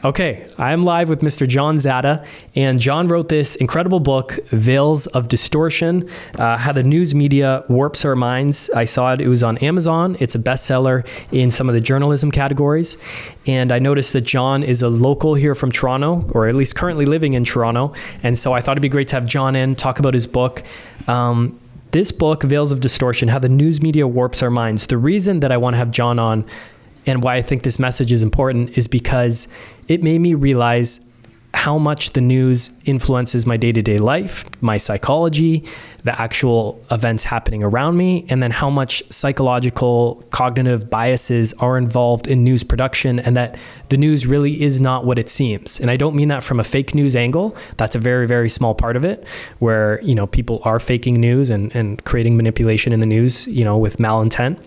Okay, I'm live with Mr. John Zada, and John wrote this incredible book, Veils of Distortion, How the News Media Warps Our Minds. I saw it. It was on Amazon. It's a bestseller in some of the journalism categories. And I noticed that John is a local here from Toronto, or at least currently living in Toronto. And so I thought it'd be great to have John in, talk about his book. This book, Veils of Distortion, How the News Media Warps Our Minds. The reason that I want to have John on and why I think this message is important is because it made me realize how much the news influences my day-to-day life, my psychology, the actual events happening around me, and then how much psychological, cognitive biases are involved in news production, and that the news really is not what it seems. And I don't mean that from a fake news angle. That's a very, very small part of it, where, people are faking news and creating manipulation in the news, with malintent.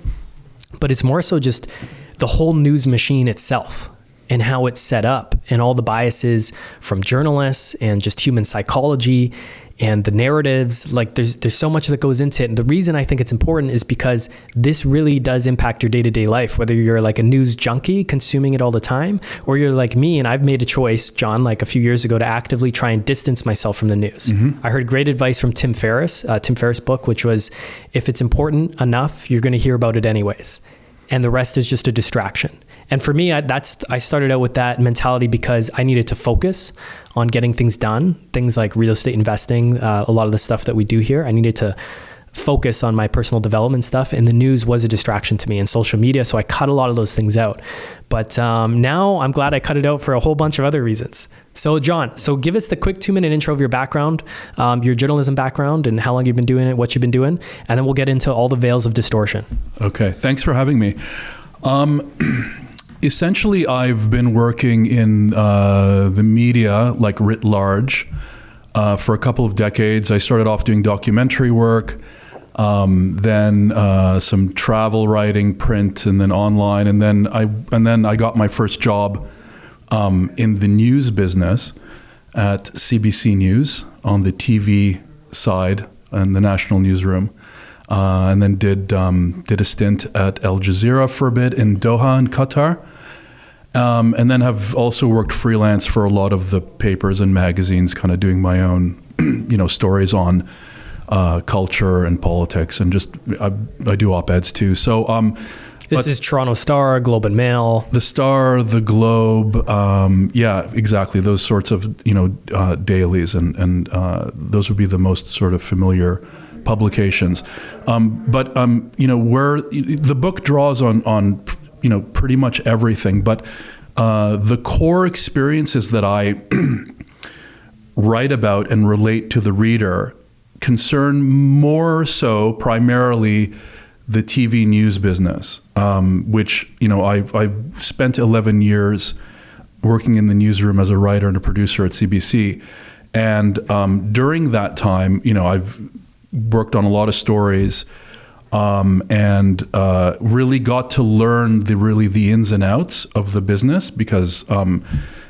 But it's more so just the whole news machine itself and how it's set up and all the biases from journalists and just human psychology and the narratives. Like there's so much that goes into it. And the reason I think it's important is because this really does impact your day-to-day life, whether you're like a news junkie consuming it all the time, or you're like me. And I've made a choice, John, like a few years ago, to actively try and distance myself from the news. Mm-hmm. I heard great advice from Tim Ferriss book, which was, if it's important enough, you're going to hear about it anyways. And the rest is just a distraction. And for me, I started out with that mentality because I needed to focus on getting things done, things like real estate investing, a lot of the stuff that we do here. I needed to focus on my personal development stuff, and the news was a distraction to me, and social media. So I cut a lot of those things out. But now I'm glad I cut it out for a whole bunch of other reasons. So John, give us the quick 2-minute intro of your background, your journalism background, and how long you've been doing it, what you've been doing, and then we'll get into all the veils of distortion. Okay, thanks for having me. Essentially, I've been working in the media, like writ large, for a couple of decades. I started off doing documentary work, then some travel writing, print, and then online, and then I got my first job in the news business at CBC News on the TV side and the national newsroom, and then did a stint at Al Jazeera for a bit in Doha in Qatar. And then have also worked freelance for a lot of the papers and magazines, kind of doing my own, stories on culture and politics, and just I do op-eds too. So this is Toronto Star, Globe and Mail, the Star, the Globe, yeah, exactly. Those sorts of dailies, and those would be the most sort of familiar publications. But where the book draws on pretty much everything, but the core experiences that I write about and relate to the reader concern more so primarily the TV news business, which, I've spent 11 years working in the newsroom as a writer and a producer at CBC. And during that time, I've worked on a lot of stories, and really got to learn the ins and outs of the business, because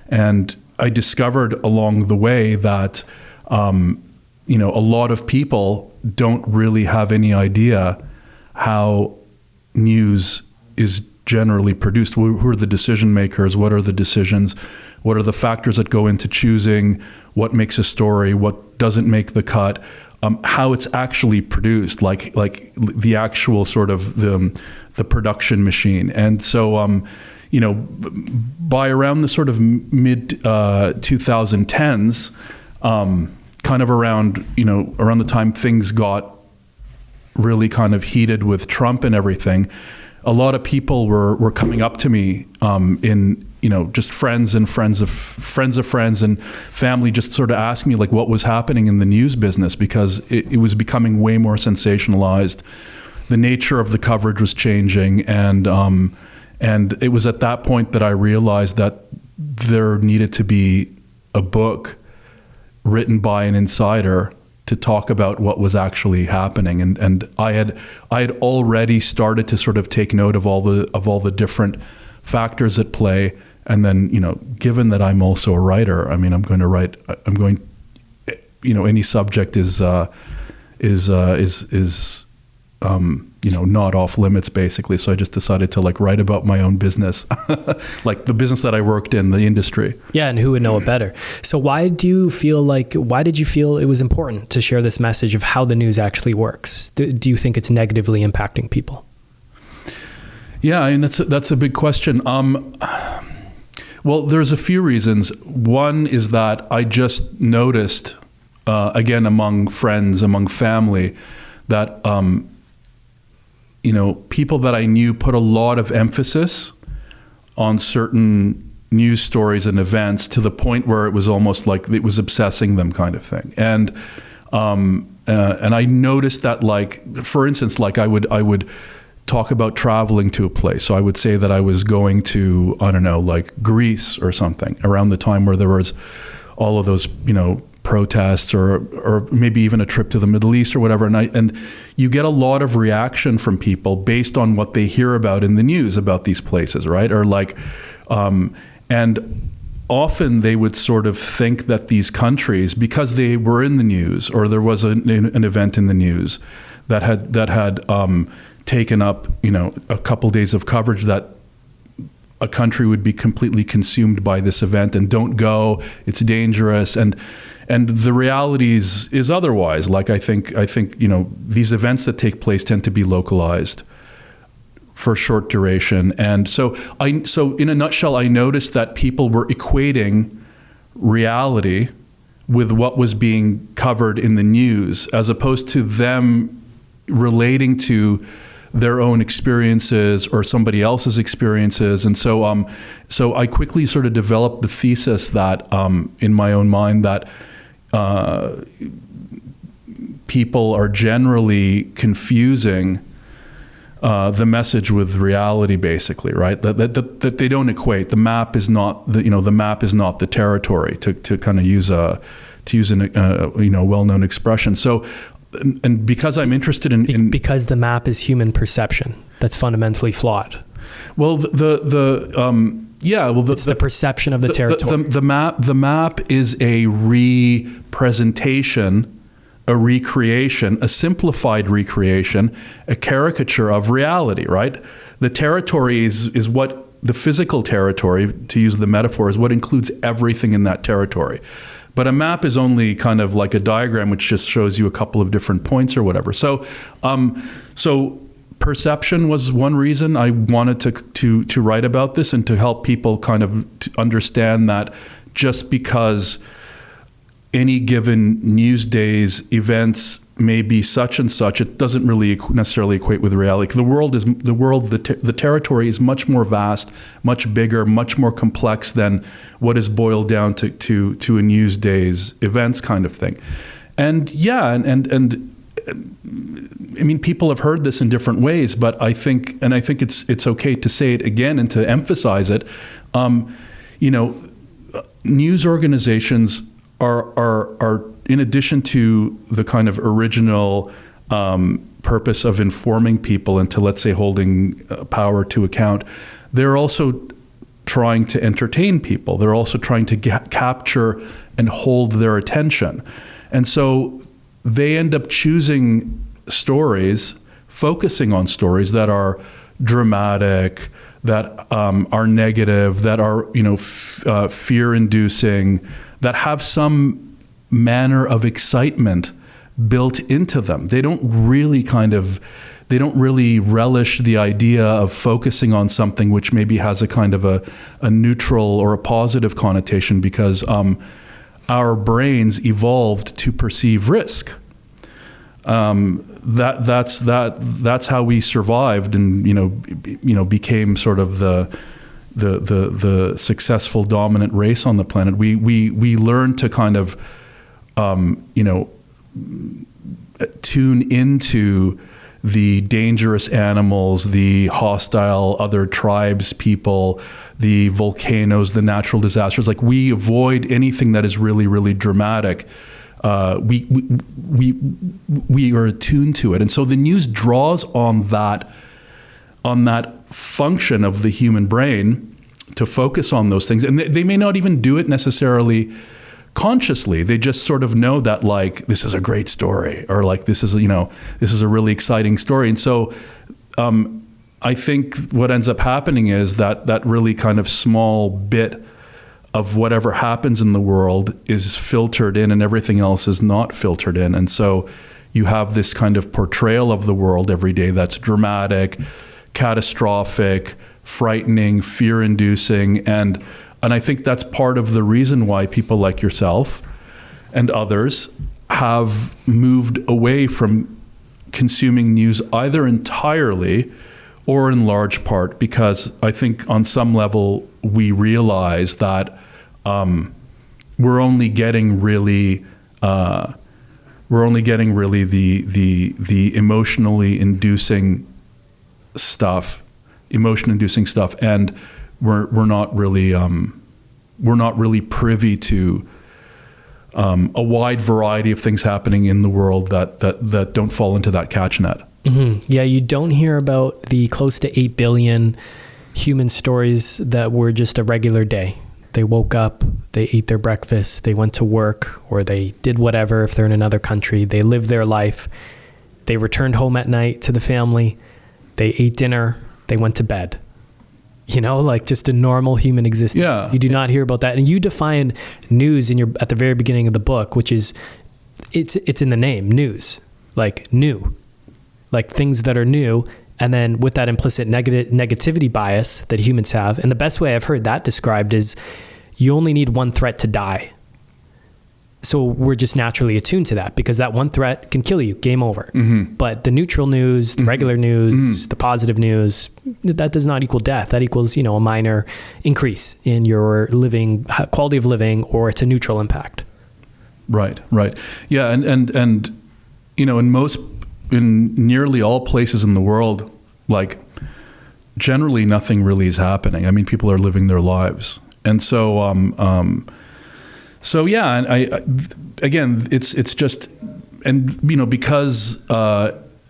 and I discovered along the way that a lot of people don't really have any idea how news is generally produced. Who are the decision makers? What are the decisions? What are the factors that go into choosing what makes a story, what doesn't make the cut? How it's actually produced, like the actual sort of the production machine. And so, by around the sort of mid 2010s, kind of around the time things got really kind of heated with Trump and everything, a lot of people were coming up to me in just friends and friends of friends and family, just sort of asked me like what was happening in the news business, because it was becoming way more sensationalized. The nature of the coverage was changing, and it was at that point that I realized that there needed to be a book written by an insider to talk about what was actually happening. And I had already started to sort of take note of all the different factors at play. And then, given that I'm also a writer, any subject is not off limits basically. So I just decided to like write about my own business, like the business that I worked in, the industry. Yeah. And who would know it better? So why did you feel it was important to share this message of how the news actually works? Do you think it's negatively impacting people? Yeah, I mean, that's a big question. Well, there's a few reasons. One is that I just noticed, again, among friends, among family, that, people that I knew put a lot of emphasis on certain news stories and events to the point where it was almost like it was obsessing them, kind of thing. And I noticed that, like, for instance, like I would talk about traveling to a place. So I would say that I was going to, I don't know, like Greece or something around the time where there was all of those, protests or maybe even a trip to the Middle East or whatever. And you get a lot of reaction from people based on what they hear about in the news about these places, right? Or like, and often they would sort of think that these countries, because they were in the news or there was an event in the news that had taken up, a couple days of coverage, that a country would be completely consumed by this event and don't go, it's dangerous. And the reality is otherwise. Like I think, these events that take place tend to be localized for short duration. And so in a nutshell, I noticed that people were equating reality with what was being covered in the news, as opposed to them relating to their own experiences or somebody else's experiences. And so I quickly sort of developed the thesis that, in my own mind, that people are generally confusing the message with reality, basically, right? That they don't equate. The map is not the map is not the territory, to kind of use a well-known expression. So. And because I'm interested in because the map is human perception that's fundamentally flawed. Well, it's the perception of the territory. The map is a representation, a recreation, a simplified recreation, a caricature of reality, right? The territory is what the physical territory, to use the metaphor, is what includes everything in that territory. But a map is only kind of like a diagram, which just shows you a couple of different points or whatever. So perception was one reason I wanted to write about this, and to help people kind of to understand that just because any given news day's events may be such and such, it doesn't really necessarily equate with reality. The territory is much more vast, much bigger, much more complex than what is boiled down to a news day's events, kind of thing. And and I mean, people have heard this in different ways, but I think it's okay to say it again and to emphasize it. News organizations are in addition to the kind of original purpose of informing people and to, let's say, holding power to account, they're also trying to entertain people. They're also trying to capture and hold their attention. And so they end up choosing stories, focusing on stories that are dramatic, that are negative, that are fear-inducing, that have some manner of excitement built into them. They don't really relish the idea of focusing on something which maybe has a kind of a neutral or a positive connotation, because our brains evolved to perceive risk. That's how we survived and became sort of the successful dominant race on the planet. We learned to kind of tune into the dangerous animals, the hostile other tribes, people, the volcanoes, the natural disasters. Like, we avoid anything that is really, really dramatic. We are attuned to it, and so the news draws on that function of the human brain to focus on those things. And they may not even do it necessarily consciously. They just sort of know that like, this is a great story, or like, this is a really exciting story. And so I think what ends up happening is that really kind of small bit of whatever happens in the world is filtered in, and everything else is not filtered in. And so you have this kind of portrayal of the world every day that's dramatic, catastrophic, frightening, fear-inducing, and I think that's part of the reason why people like yourself and others have moved away from consuming news either entirely or in large part, because I think on some level we realize that we're only getting really the emotion inducing stuff, and we're not really privy to a wide variety of things happening in the world that don't fall into that catch net. Mm-hmm. Yeah, you don't hear about the close to 8 billion human stories that were just a regular day. They woke up, they ate their breakfast, they went to work, or they did whatever if they're in another country. They lived their life. They returned home at night to the family. They ate dinner. They went to bed. Like just a normal human existence. Yeah. You do not hear about that. And you define news at the very beginning of the book, which is, it's in the name, news, like new, like things that are new. And then with that implicit negativity bias that humans have. And the best way I've heard that described is you only need one threat to die. So we're just naturally attuned to that, because that one threat can kill you, game over. Mm-hmm. But the neutral news, the regular news, the positive news, that does not equal death. That equals, a minor increase in your quality of living, or it's a neutral impact. Right. Yeah. And in nearly all places in the world, like generally nothing really is happening. I mean, people are living their lives. And so, yeah, and again, it's just, and because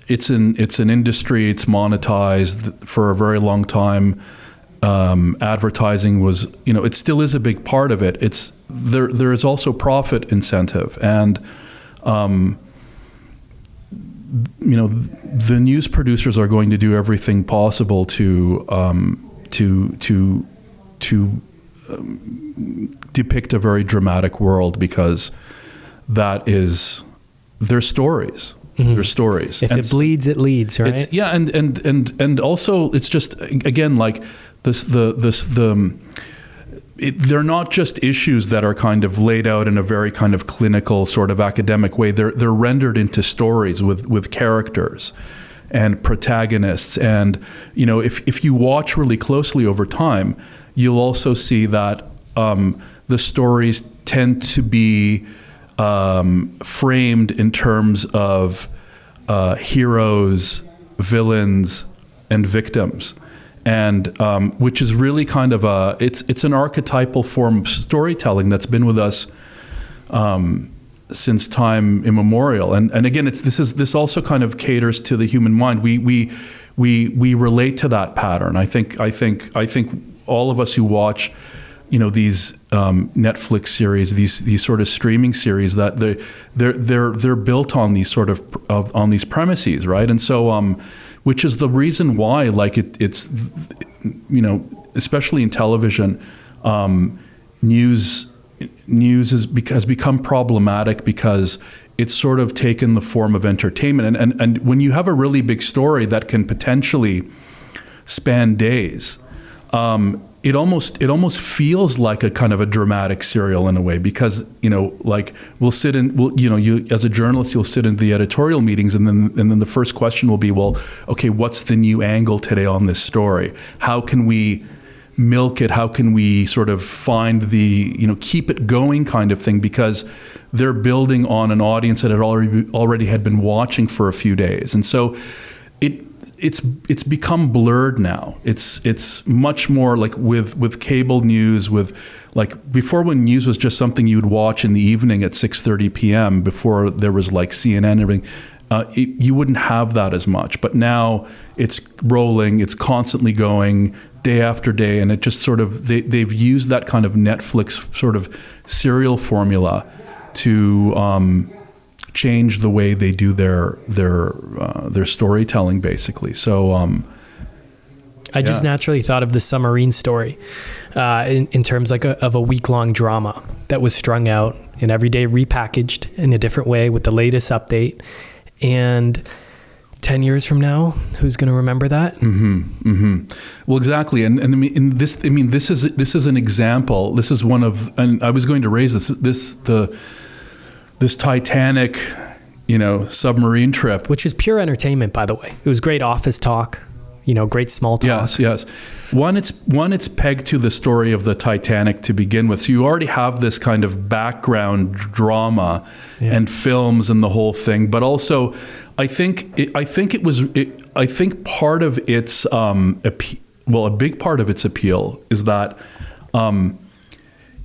it's an industry, it's monetized for a very long time. Advertising was, it still is a big part of it. There is also profit incentive, and the news producers are going to do everything possible to depict a very dramatic world, because that is their stories. Mm-hmm. Their stories. If it bleeds, it leads, right? Yeah, and also it's just, again, like they're not just issues that are kind of laid out in a very kind of clinical sort of academic way. They're rendered into stories with characters and protagonists. And, if you watch really closely over time, you'll also see that the stories tend to be framed in terms of heroes, villains, and victims. And which is really kind of it's an archetypal form of storytelling that's been with us since time immemorial. And again, this also kind of caters to the human mind. We relate to that pattern. I think all of us who watch, these Netflix series, these sort of streaming series, that they're built on these sort of on these premises, right? And so. Which is the reason why, like it's especially in television, news has become problematic, because it's sort of taken the form of entertainment. And when you have a really big story that can potentially span days, it almost feels like a kind of a dramatic serial in a way, because like you as a journalist, you'll sit in the editorial meetings, and then the first question will be, well, okay, what's the new angle today on this story? How can we milk it? How can we sort of find the keep it going kind of thing, because they're building on an audience that had already had been watching for a few days. And so it's become blurred now. It's much more like with cable news, with like before, when news was just something you would watch in the evening at 6:30 p.m. before there was like CNN and everything. you wouldn't have that as much. But now it's rolling, it's constantly going day after day, and it just sort of, they've used that kind of Netflix sort of serial formula to change the way they do their storytelling, basically. So I just naturally thought of the submarine story in terms like of a week-long drama that was strung out and every day repackaged in a different way with the latest update. And 10 years from now, who's going to remember that? Well, exactly. And this is an example. This is one of, and I was going to raise this Titanic, submarine trip, which is pure entertainment, by the way. It was great office talk, great small talk. Yes. One, it's pegged to the story of the Titanic to begin with. So you already have this kind of background drama and films and the whole thing. But also, I think part of its a big part of its appeal is that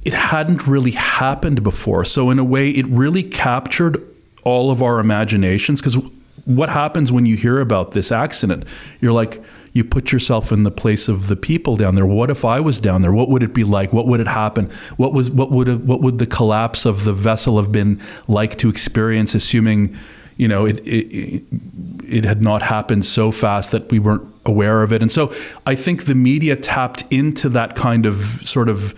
it hadn't really happened before. So in a way, it really captured all of our imaginations, because what happens when you hear about this accident? You're like, you put yourself in the place of the people down there. What if I was down there? What would it be like? What would it happen? What would the collapse of the vessel have been like to experience, assuming, it had not happened so fast that we weren't aware of it? And so I think the media tapped into that kind of sort of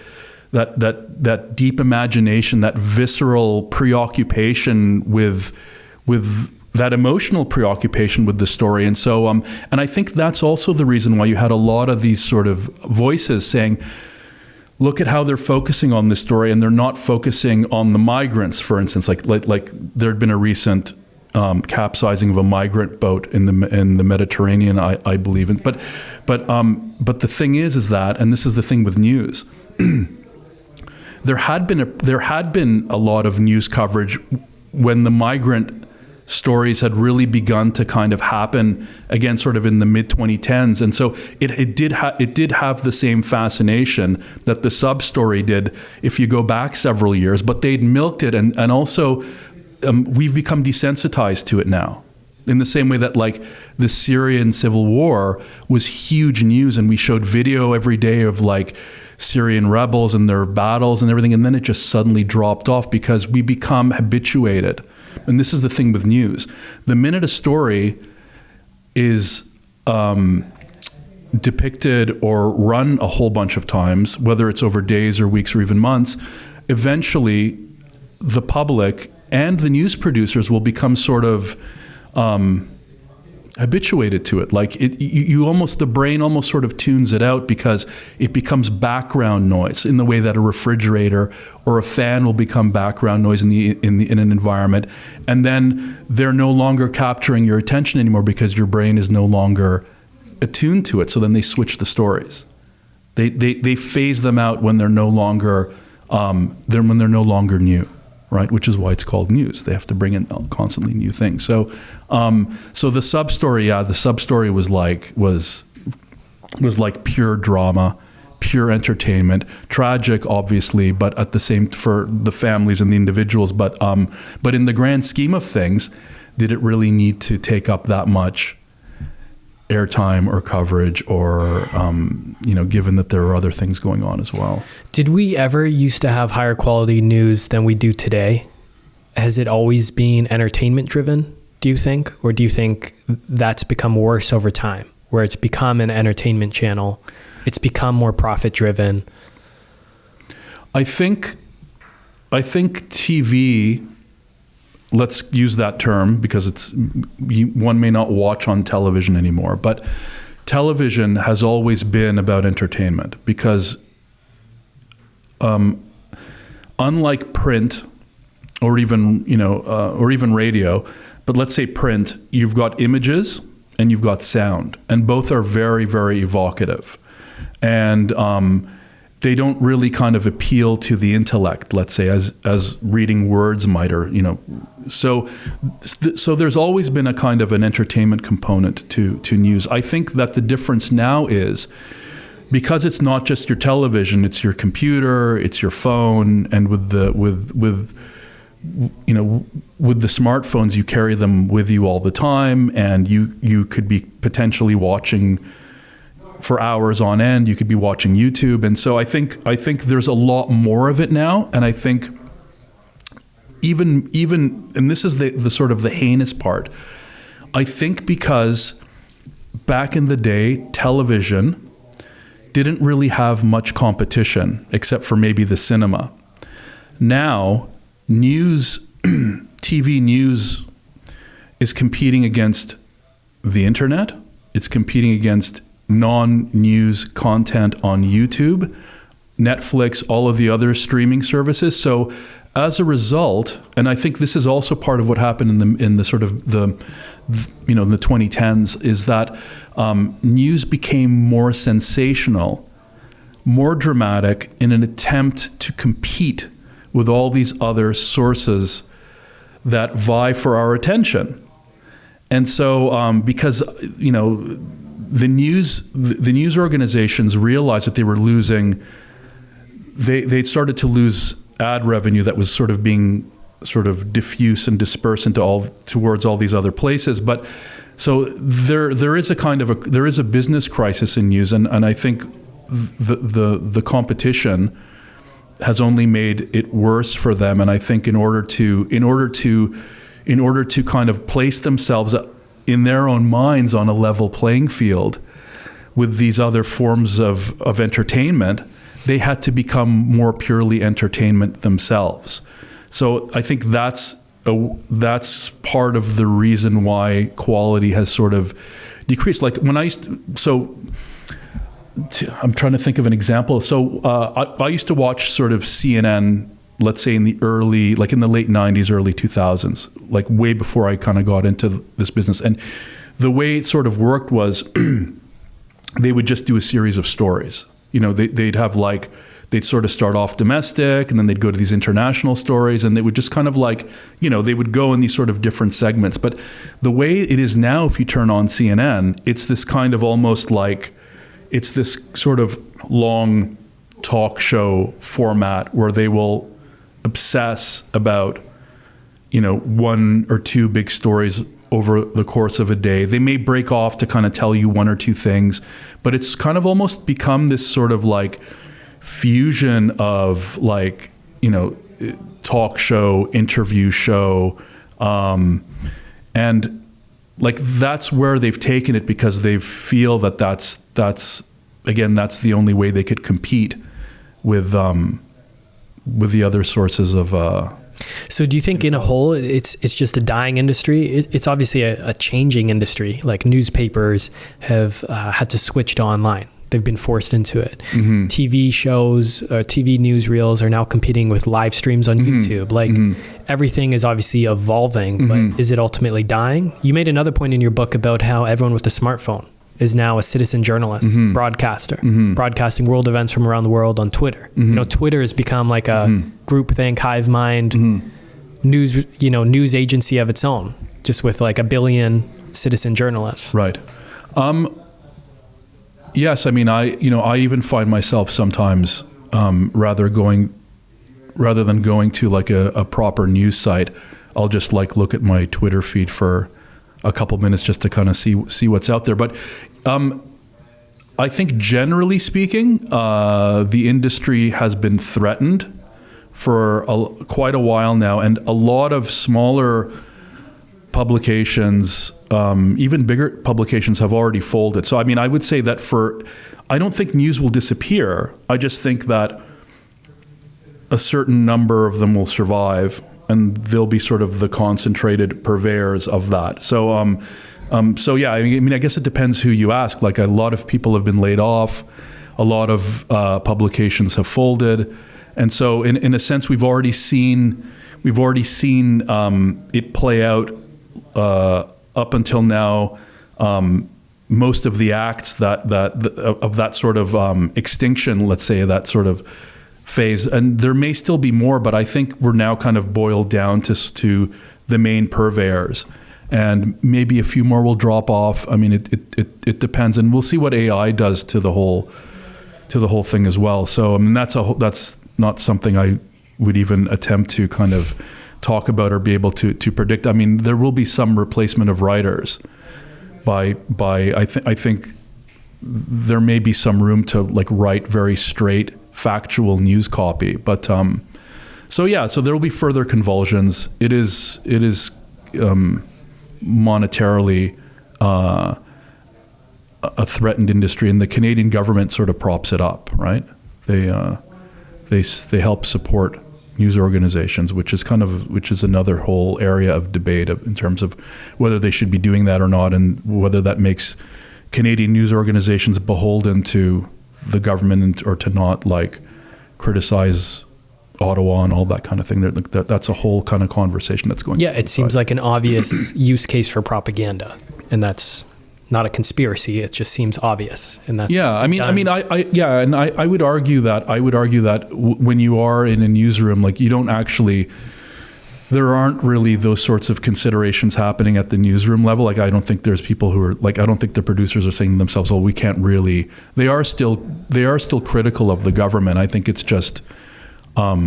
that deep imagination, that visceral preoccupation with that emotional preoccupation with the story. And so, and I think that's also the reason why you had a lot of these sort of voices saying, look at how they're focusing on this story, and they're not focusing on the migrants, for instance. Like there had been a recent capsizing of a migrant boat in the Mediterranean, I believe. But the thing is that, and this is the thing with news, there had been a lot of news coverage when the migrant stories had really begun to kind of happen again, sort of in the mid 2010s, and so it did have the same fascination that the sub story did if you go back several years. But they'd milked it, and also we've become desensitized to it now. In the same way that like the Syrian civil war was huge news, and we showed video every day of like Syrian rebels and their battles and everything, and then it just suddenly dropped off because we become habituated. And this is the thing with news. The minute a story is depicted or run a whole bunch of times, whether it's over days or weeks or even months, eventually the public and the news producers will become sort of habituated to it. Like the brain almost sort of tunes it out because it becomes background noise, in the way that a refrigerator or a fan will become background noise in an environment, and then they're no longer capturing your attention anymore because your brain is no longer attuned to it. So then they switch the stories. They phase them out when they're no longer new. Right, which is why it's called news. They have to bring in constantly new things. So the sub story, was like pure drama, pure entertainment, tragic, obviously, but at the same for the families and the individuals. But in the grand scheme of things, did it really need to take up that much airtime or coverage, or given that there are other things going on as well? Did we ever used to have higher quality news than we do today? Has it always been entertainment driven, do you think? Or do you think that's become worse over time, where it's become an entertainment channel, it's become more profit driven? I think TV, let's use that term because one may not watch on television anymore, but television has always been about entertainment, because unlike print or even radio, but let's say print, you've got images and you've got sound, and both are very, very evocative, and they don't really kind of appeal to the intellect, let's say, as reading words might, or so there's always been a kind of an entertainment component to news. I think that the difference now is, because it's not just your television, it's your computer, it's your phone, and with with the smartphones, you carry them with you all the time, and you could be potentially watching for hours on end. You could be watching YouTube. And so I think there's a lot more of it now. And I think even, and this is the sort of the heinous part, I think because back in the day, television didn't really have much competition except for maybe the cinema. Now, TV news is competing against the internet. It's competing against non-news content on YouTube, Netflix, all of the other streaming services. So as a result, and I think this is also part of what happened in the sort of the in the 2010s, is that news became more sensational, more dramatic in an attempt to compete with all these other sources that vie for our attention. And so because the news organizations realized that they were losing, they started to lose ad revenue that was sort of being sort of diffuse and dispersed towards all these other places. But so there is a business crisis in news, and I think the competition has only made it worse for them. And I think in order to kind of place themselves in their own minds on a level playing field with these other forms of entertainment, they had to become more purely entertainment themselves. So I think that's part of the reason why quality has sort of decreased. Like when I'm trying to think of an example. So I used to watch sort of CNN, let's say in the late 90s, early 2000s, like way before I kind of got into this business. And the way it sort of worked was they would just do a series of stories. They'd sort of start off domestic, and then they'd go to these international stories, and they would just kind of they would go in these sort of different segments. But the way it is now, if you turn on CNN, it's this kind of almost like, it's this sort of long talk show format where they will obsess about, one or two big stories over the course of a day. They may break off to kind of tell you one or two things, but it's kind of almost become this sort of like fusion of talk show, interview show, and like that's where they've taken it, because they feel that that's the only way they could compete with the other sources of. So do you think in a whole, it's just a dying industry? It's obviously a changing industry. Like newspapers have had to switch to online. They've been forced into it. Mm-hmm. TV shows, TV newsreels are now competing with live streams on YouTube. Like everything is obviously evolving, but is it ultimately dying? You made another point in your book about how everyone with a smartphone is now a citizen journalist, broadcaster, broadcasting world events from around the world on Twitter. Twitter has become like a groupthink, hive mind news agency of its own, just with like 1 billion citizen journalists. Right. Yes, I mean, I even find myself sometimes rather than going to like a proper news site, I'll just look at my Twitter feed for a couple minutes just to kind of see what's out there. But I think generally speaking, the industry has been threatened for quite a while now, and a lot of smaller publications, even bigger publications, have already folded. So I mean, I would say that I don't think news will disappear. I just think that a certain number of them will survive, and they'll be sort of the concentrated purveyors of that. So, so yeah, I mean, I guess it depends who you ask. Like a lot of people have been laid off, a lot of publications have folded, and so in a sense, we've already seen it play out up until now. Most of the acts that of that sort of extinction, let's say, that sort of phase, and there may still be more, but I think we're now kind of boiled down to the main purveyors, and maybe a few more will drop off. I mean, it depends, and we'll see what AI does to the whole thing as well. So I mean, that's not something I would even attempt to kind of talk about or be able to predict. I mean, there will be some replacement of writers by I think there may be some room to like write very straight factual news copy, but so there will be further convulsions. It is monetarily a threatened industry, and the Canadian government sort of props it up, right? They help support news organizations, which is another whole area of debate in terms of whether they should be doing that or not, and whether that makes Canadian news organizations beholden to the government or to not like criticize Ottawa and all that kind of thing. That's a whole kind of conversation that's going on. Yeah, it seems like an obvious use case for propaganda, and that's not a conspiracy. It just seems obvious, and that's I would argue that when you are in a newsroom, like you don't actually. There aren't really those sorts of considerations happening at the newsroom level. Like, I don't think there's people who are like, I don't think the producers are saying to themselves, well, we can't really, they are still critical of the government. I think it's just, I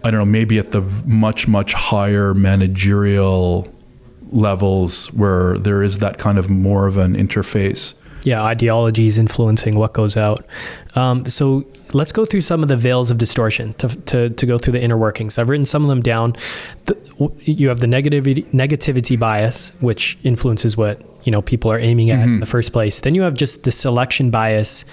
don't know, maybe at the much, much higher managerial levels where there is that kind of more of an interface. Yeah, ideologies influencing what goes out. So let's go through some of the veils of distortion to go through the inner workings. I've written some of them down. You have the negativity bias, which influences what people are aiming at in the first place. Then you have just the selection bias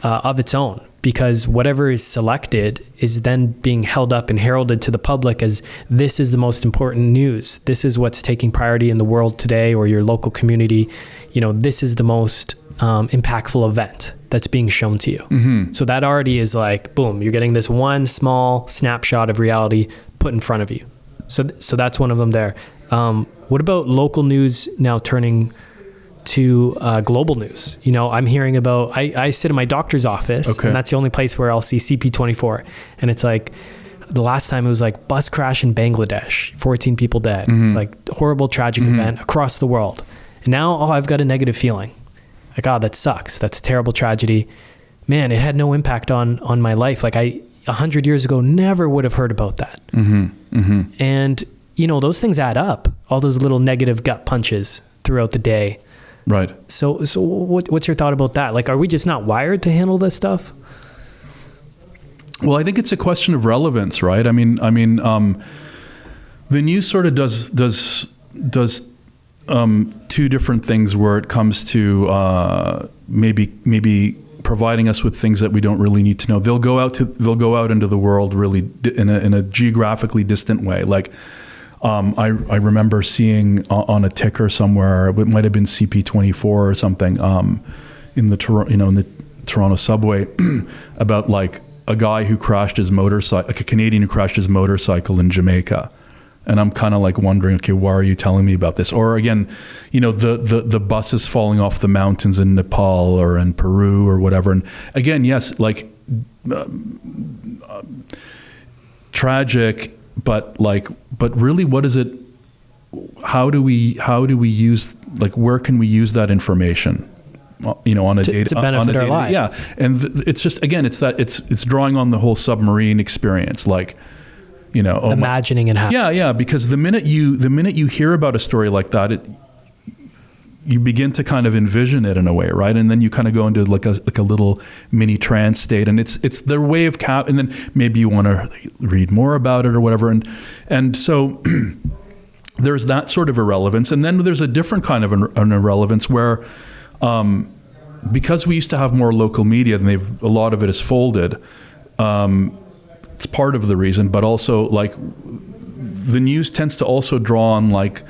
of its own, because whatever is selected is then being held up and heralded to the public as this is the most important news. This is what's taking priority in the world today or your local community. This is the most impactful event that's being shown to you. Mm-hmm. So that already is like, boom, you're getting this one small snapshot of reality put in front of you. So that's one of them there. What about local news now turning to global news? I'm hearing about, I sit in my doctor's office, and that's the only place where I'll see CP24. And it's like, the last time it was like bus crash in Bangladesh, 14 people dead. Mm-hmm. It's like horrible, tragic event across the world. And now, I've got a negative feeling. Like, that sucks. That's a terrible tragedy. Man, it had no impact on my life. Like 100 years ago, never would have heard about that. Mm-hmm. Mm-hmm. And, those things add up. All those little negative gut punches throughout the day. Right. So what's your thought about that? Like, are we just not wired to handle this stuff? Well, I think it's a question of relevance, right? I mean, the news sort of does two different things where it comes to maybe providing us with things that we don't really need to know. They'll go out into the world really in a geographically distant way. Like, I remember seeing on a ticker somewhere, it might have been CP24 or something, in the Toronto subway, about like a guy who crashed his motorcycle, like a Canadian who crashed his motorcycle in Jamaica. And I'm kind of like wondering, okay, why are you telling me about this? Or again, the buses falling off the mountains in Nepal or in Peru or whatever. And again, yes, like tragic, but really, what is it? How do we use, like, where can we use that information? On a data to benefit our lives. Yeah, and it's just, again, it's drawing on the whole submarine experience, like. Imagining it happen. Yeah, because the minute you hear about a story like that, you begin to kind of envision it in a way, right? And then you kind of go into like a little mini trance state, and it's their way of and then maybe you want to read more about it or whatever, and so there's that sort of irrelevance, and then there's a different kind of an irrelevance where, because we used to have more local media, and a lot of it is folded. It's part of the reason, but also like the news tends to also draw on like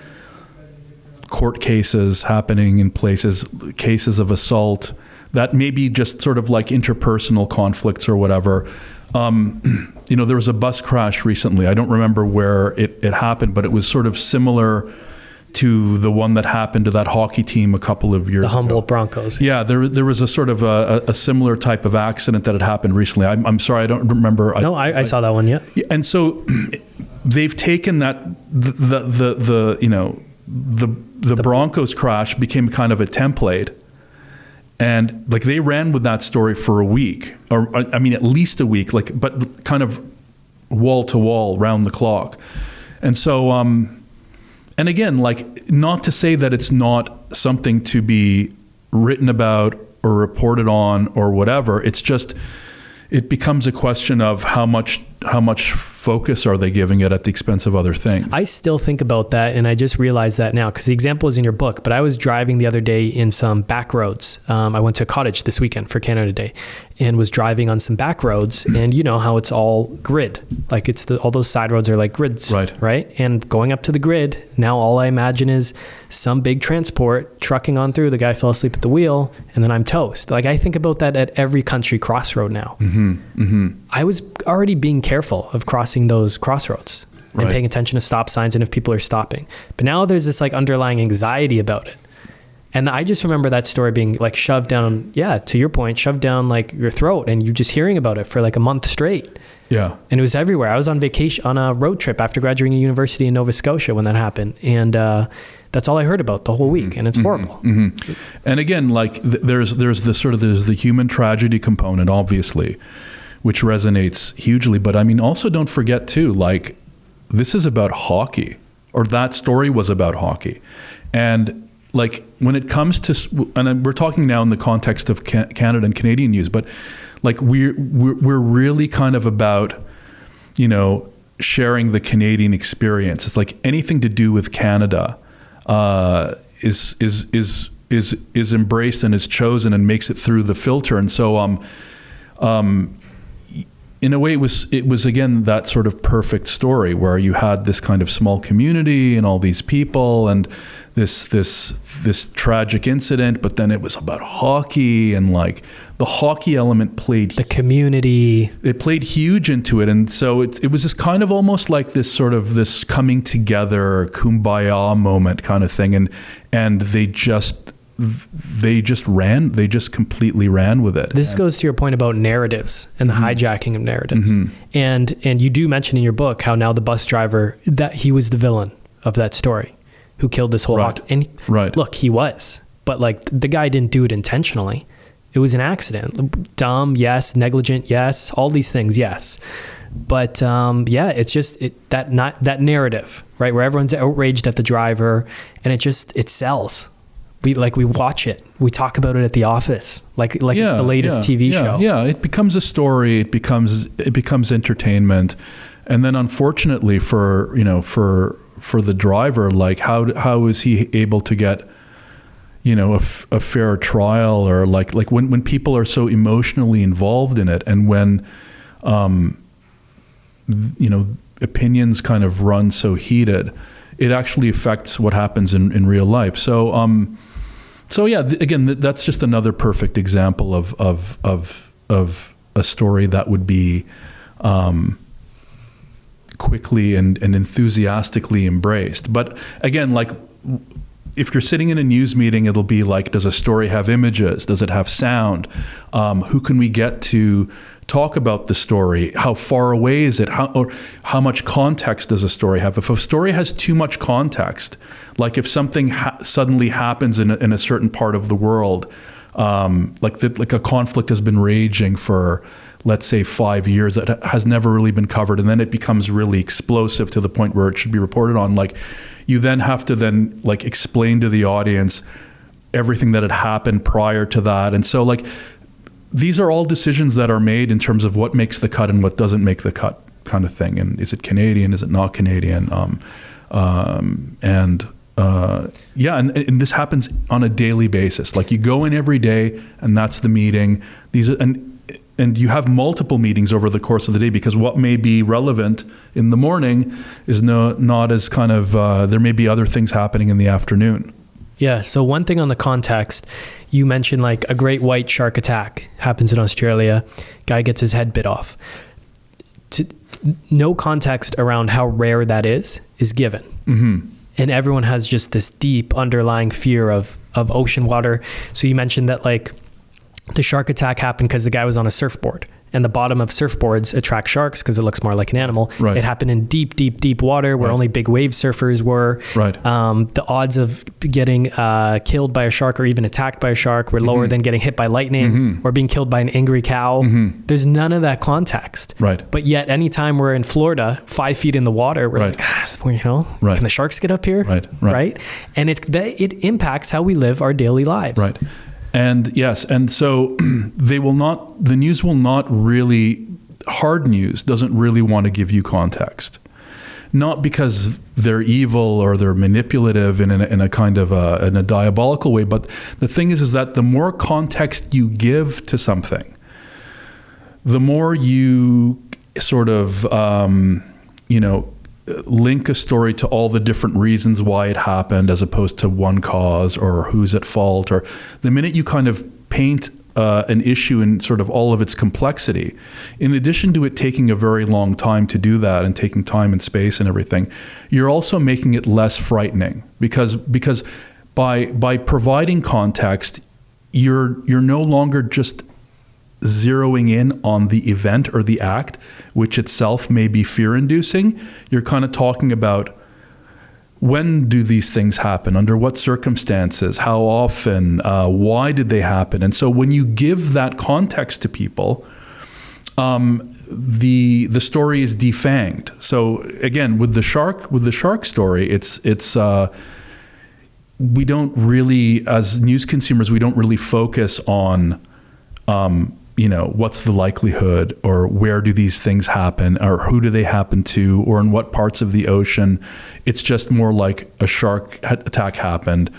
court cases happening in places, cases of assault that may be just sort of like interpersonal conflicts or whatever. There was a bus crash recently. I don't remember where it happened, but it was sort of similar to the one that happened to that hockey team a couple of years ago. The Humboldt Broncos. Yeah, there was a sort of a similar type of accident that had happened recently. I'm sorry, I don't remember. No, I saw that one, yeah. And so they've taken that, the Broncos crash became kind of a template. And like they ran with that story for a week, or I mean, at least a week, like, but kind of wall to wall, round the clock. And so, and again, like, not to say that it's not something to be written about or reported on or whatever. It's just, it becomes a question of how much focus are they giving it at the expense of other things. I still think about that, and I just realized that now, because the example is in your book, but I was driving the other day in some back roads. I went to a cottage this weekend for Canada Day and was driving on some back roads, and you know how it's all grid. Like, it's all those side roads are like grids, right? And going up to the grid, now all I imagine is some big transport trucking on through, the guy fell asleep at the wheel, and then I'm toast. Like, I think about that at every country crossroad now. I was already being careful of crossing those crossroads and paying attention to stop signs and if people are stopping. But now there's this like underlying anxiety about it. And I just remember that story being like shoved down, to your point, shoved down like your throat, and you're just hearing about it for like a month straight. Yeah. And it was everywhere. I was on vacation, on a road trip after graduating university in Nova Scotia when that happened. And that's all I heard about the whole week. And it's horrible. And again, like there's the human tragedy component, obviously, which resonates hugely. But I mean, also don't forget too, like, this is about hockey, or that story was about hockey. And like, when it comes to, and we're talking now in the context of Canada and Canadian news, but like we're really kind of about, you know, sharing the Canadian experience. It's like anything to do with Canada is embraced and is chosen and makes it through the filter. And so in a way, it was again that sort of perfect story where you had this kind of small community and all these people and this tragic incident, but then it was about hockey, and like the hockey element played the community. It played huge into it, and so it was just kind of almost like this sort of this coming together, kumbaya moment kind of thing, and they just completely ran with it. This goes to your point about narratives and the hijacking of narratives. And you do mention in your book how now the bus driver, that he was the villain of that story who killed this whole hockey. And look, he was, but like the guy didn't do it intentionally. It was an accident. Dumb, yes. Negligent, yes. All these things, yes. But it's just that narrative, right, where everyone's outraged at the driver, and it sells. We watch it. We talk about it at the office, like it's the latest TV show. Yeah, it becomes a story. It becomes entertainment, and then unfortunately for the driver, like how is he able to get, you know, a fair trial, or like when people are so emotionally involved in it, and when you know, opinions kind of run so heated, it actually affects what happens in real life. So yeah, again, that's just another perfect example of a story that would be quickly and enthusiastically embraced. But again, like, if you're sitting in a news meeting, it'll be like, does a story have images? Does it have sound? Who can we get to talk about the story? How far away is it? How much context does a story have? If a story has too much context, like if something suddenly happens in a certain part of the world, like a conflict has been raging for, let's say, 5 years, that has never really been covered, and then it becomes really explosive to the point where it should be reported on, like, you then have to like explain to the audience everything that had happened prior to that. And so, like, these are all decisions that are made in terms of what makes the cut and what doesn't make the cut, kind of thing. And is it Canadian? Is it not Canadian? And this happens on a daily basis. Like, you go in every day, and that's the meeting. And you have multiple meetings over the course of the day, because what may be relevant in the morning is not as kind of, there may be other things happening in the afternoon. Yeah. So one thing on the context, you mentioned like a great white shark attack happens in Australia. Guy gets his head bit off. No context around how rare that is given. And everyone has just this deep underlying fear of ocean water. So you mentioned that like the shark attack happened because the guy was on a surfboard, and the bottom of surfboards attract sharks because it looks more like an animal. Right. It happened in deep, deep, deep water where only big wave surfers were. Right. The odds of getting killed by a shark or even attacked by a shark were lower than getting hit by lightning or being killed by an angry cow. There's none of that context. Right. But yet anytime we're in Florida, 5 feet in the water, we're like, can the sharks get up here? Right. And it impacts how we live our daily lives. Right. And yes, and so the news will not really, hard news doesn't really want to give you context. Not because they're evil or they're manipulative in a kind of in a diabolical way, but the thing is that the more context you give to something, the more you sort of, link a story to all the different reasons why it happened as opposed to one cause or who's at fault, or the minute you kind of paint an issue in sort of all of its complexity, in addition to it taking a very long time to do that and taking time and space and everything, you're also making it less frightening because by providing context, you're no longer just zeroing in on the event or the act, which itself may be fear-inducing. You're kind of talking about when do these things happen, under what circumstances, how often, why did they happen? And so when you give that context to people, the story is defanged. So again, with the shark story, it's we don't really, as news consumers, we don't really focus on what's the likelihood, or where do these things happen, or who do they happen to, or in what parts of the ocean. It's just more like a shark attack happened.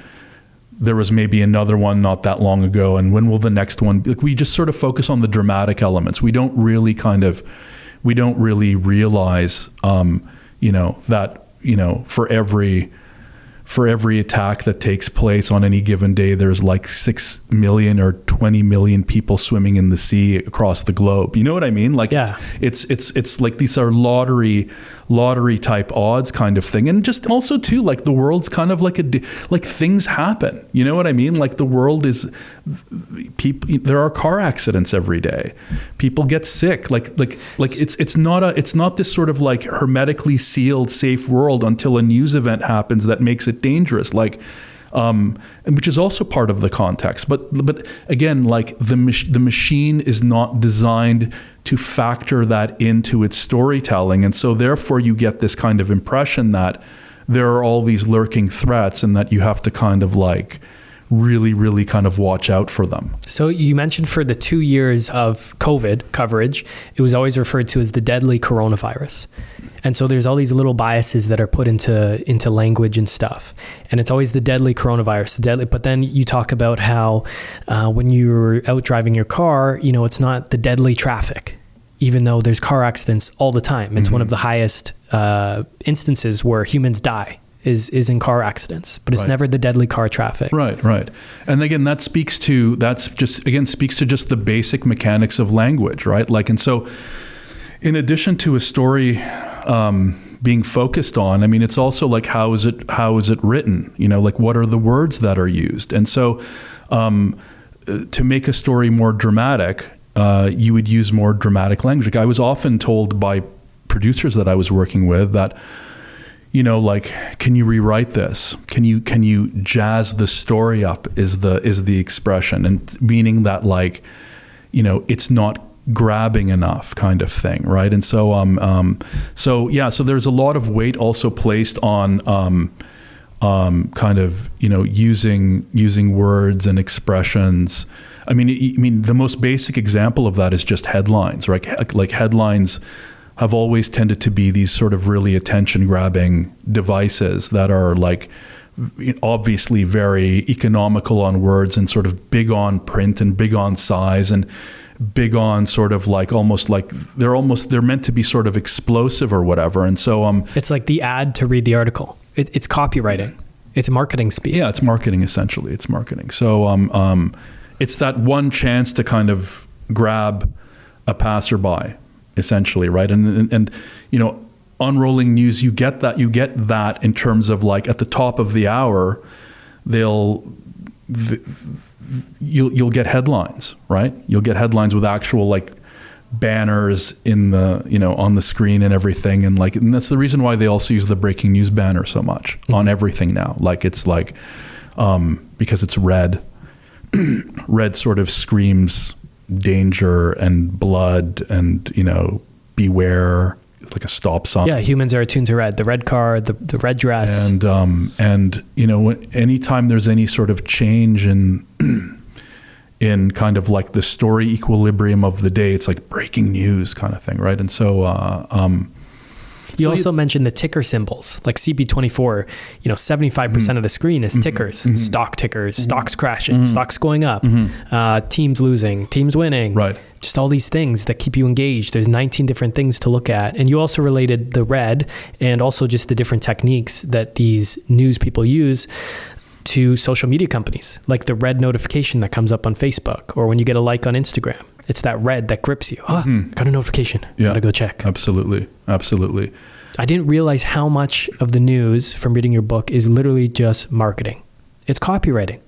There was maybe another one not that long ago, and when will the next one be? Like, we just sort of focus on the dramatic elements. We don't really realize, that, for every attack that takes place on any given day, there's like 6 million or 20 million people swimming in the sea across the globe. You know what I mean? Like, yeah. It's like these are lottery type odds kind of thing. And just also too, like, the world's kind of like like things happen. You know what I mean? Like, the world is people. There are car accidents every day. People get sick. Like it's not this sort of like hermetically sealed safe world until a news event happens that makes it dangerous. Like, which is also part of the context. But again, like, the machine is not designed to factor that into its storytelling. And so therefore you get this kind of impression that there are all these lurking threats and that you have to kind of like really, really kind of watch out for them. So you mentioned for the 2 years of COVID coverage, it was always referred to as the deadly coronavirus. And so there's all these little biases that are put into language and stuff. And it's always the deadly coronavirus, but then you talk about how when you're out driving your car, it's not the deadly traffic, even though there's car accidents all the time. It's one of the highest instances where humans die is in car accidents, but it's never the deadly car traffic. Right. And again, that speaks to just the basic mechanics of language, right? Like, and so in addition to a story being focused on, I mean, it's also like, how is it written? Like, what are the words that are used? And so to make a story more dramatic, you would use more dramatic language. Like, I was often told by producers that I was working with that, like, can you rewrite this? Can you jazz the story up is the expression, and meaning that, like, it's not grabbing enough kind of thing, right? And so so there's a lot of weight also placed on kind of using words and expressions. I mean the most basic example of that is just headlines, right? Like, headlines have always tended to be these sort of really attention grabbing devices that are, like, obviously very economical on words and sort of big on print and big on size and big on sort of like they're meant to be sort of explosive or whatever. And so it's like the ad to read the article. It's copywriting. It's marketing speak. Yeah, it's marketing, essentially. It's marketing. So it's that one chance to kind of grab a passerby, essentially, right? And unrolling news, you get that in terms of, like, at the top of the hour, you'll get headlines, right? You'll get headlines with actual, like, banners in the, on the screen and everything. And that's the reason why they also use the breaking news banner so much on everything now. Because it's red. Red sort of screams danger and blood and, beware, like a stop sign. Yeah, humans are attuned to red. The red car, the red dress. And anytime there's any sort of change in kind of like the story equilibrium of the day, it's like breaking news kind of thing, right? And so you also mentioned the ticker symbols, like CP24, 75% of the screen is tickers, stock tickers, stocks crashing, stocks going up, teams losing, teams winning, right? Just all these things that keep you engaged. There's 19 different things to look at. And you also related the red and also just the different techniques that these news people use to social media companies, like the red notification that comes up on Facebook, or when you get a like on Instagram. It's that red that grips you. Got a notification. Yeah. Gotta go check. Absolutely. I didn't realize how much of the news from reading your book is literally just marketing. It's copywriting.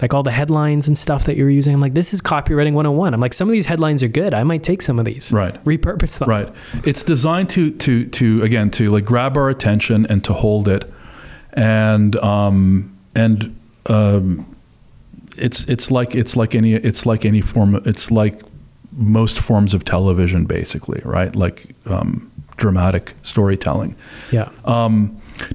Like all the headlines and stuff that you're using. I'm like, this is copywriting 101. I'm like, some of these headlines are good. I might take some of these. Right. Repurpose them. Right. It's designed to like grab our attention and to hold it. And it's like any form. It's like most forms of television, basically, right? Like dramatic storytelling. Yeah.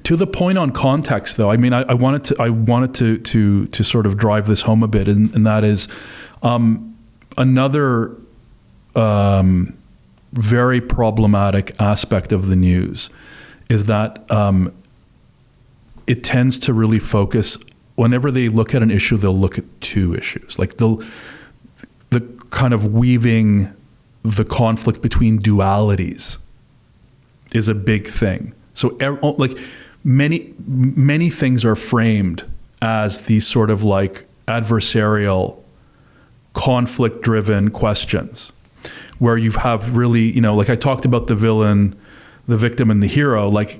To the point on context, though, I mean, I wanted to sort of drive this home a bit, and that is another very problematic aspect of the news is that it tends to really focus. Whenever they look at an issue, they'll look at two issues. Like the kind of weaving the conflict between dualities is a big thing. So like many things are framed as these sort of like adversarial, conflict-driven questions where you have really, like I talked about the villain, the victim, and the hero, like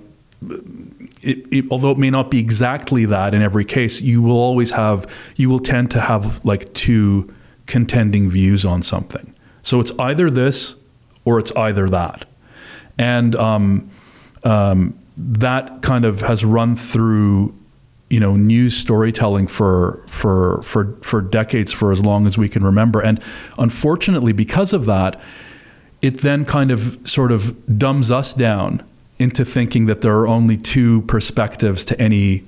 although it may not be exactly that in every case, you will tend to have like two contending views on something. So it's either this or it's either that. And that kind of has run through, news storytelling for decades, for as long as we can remember. And unfortunately, because of that, it then kind of sort of dumbs us down into thinking that there are only two perspectives to any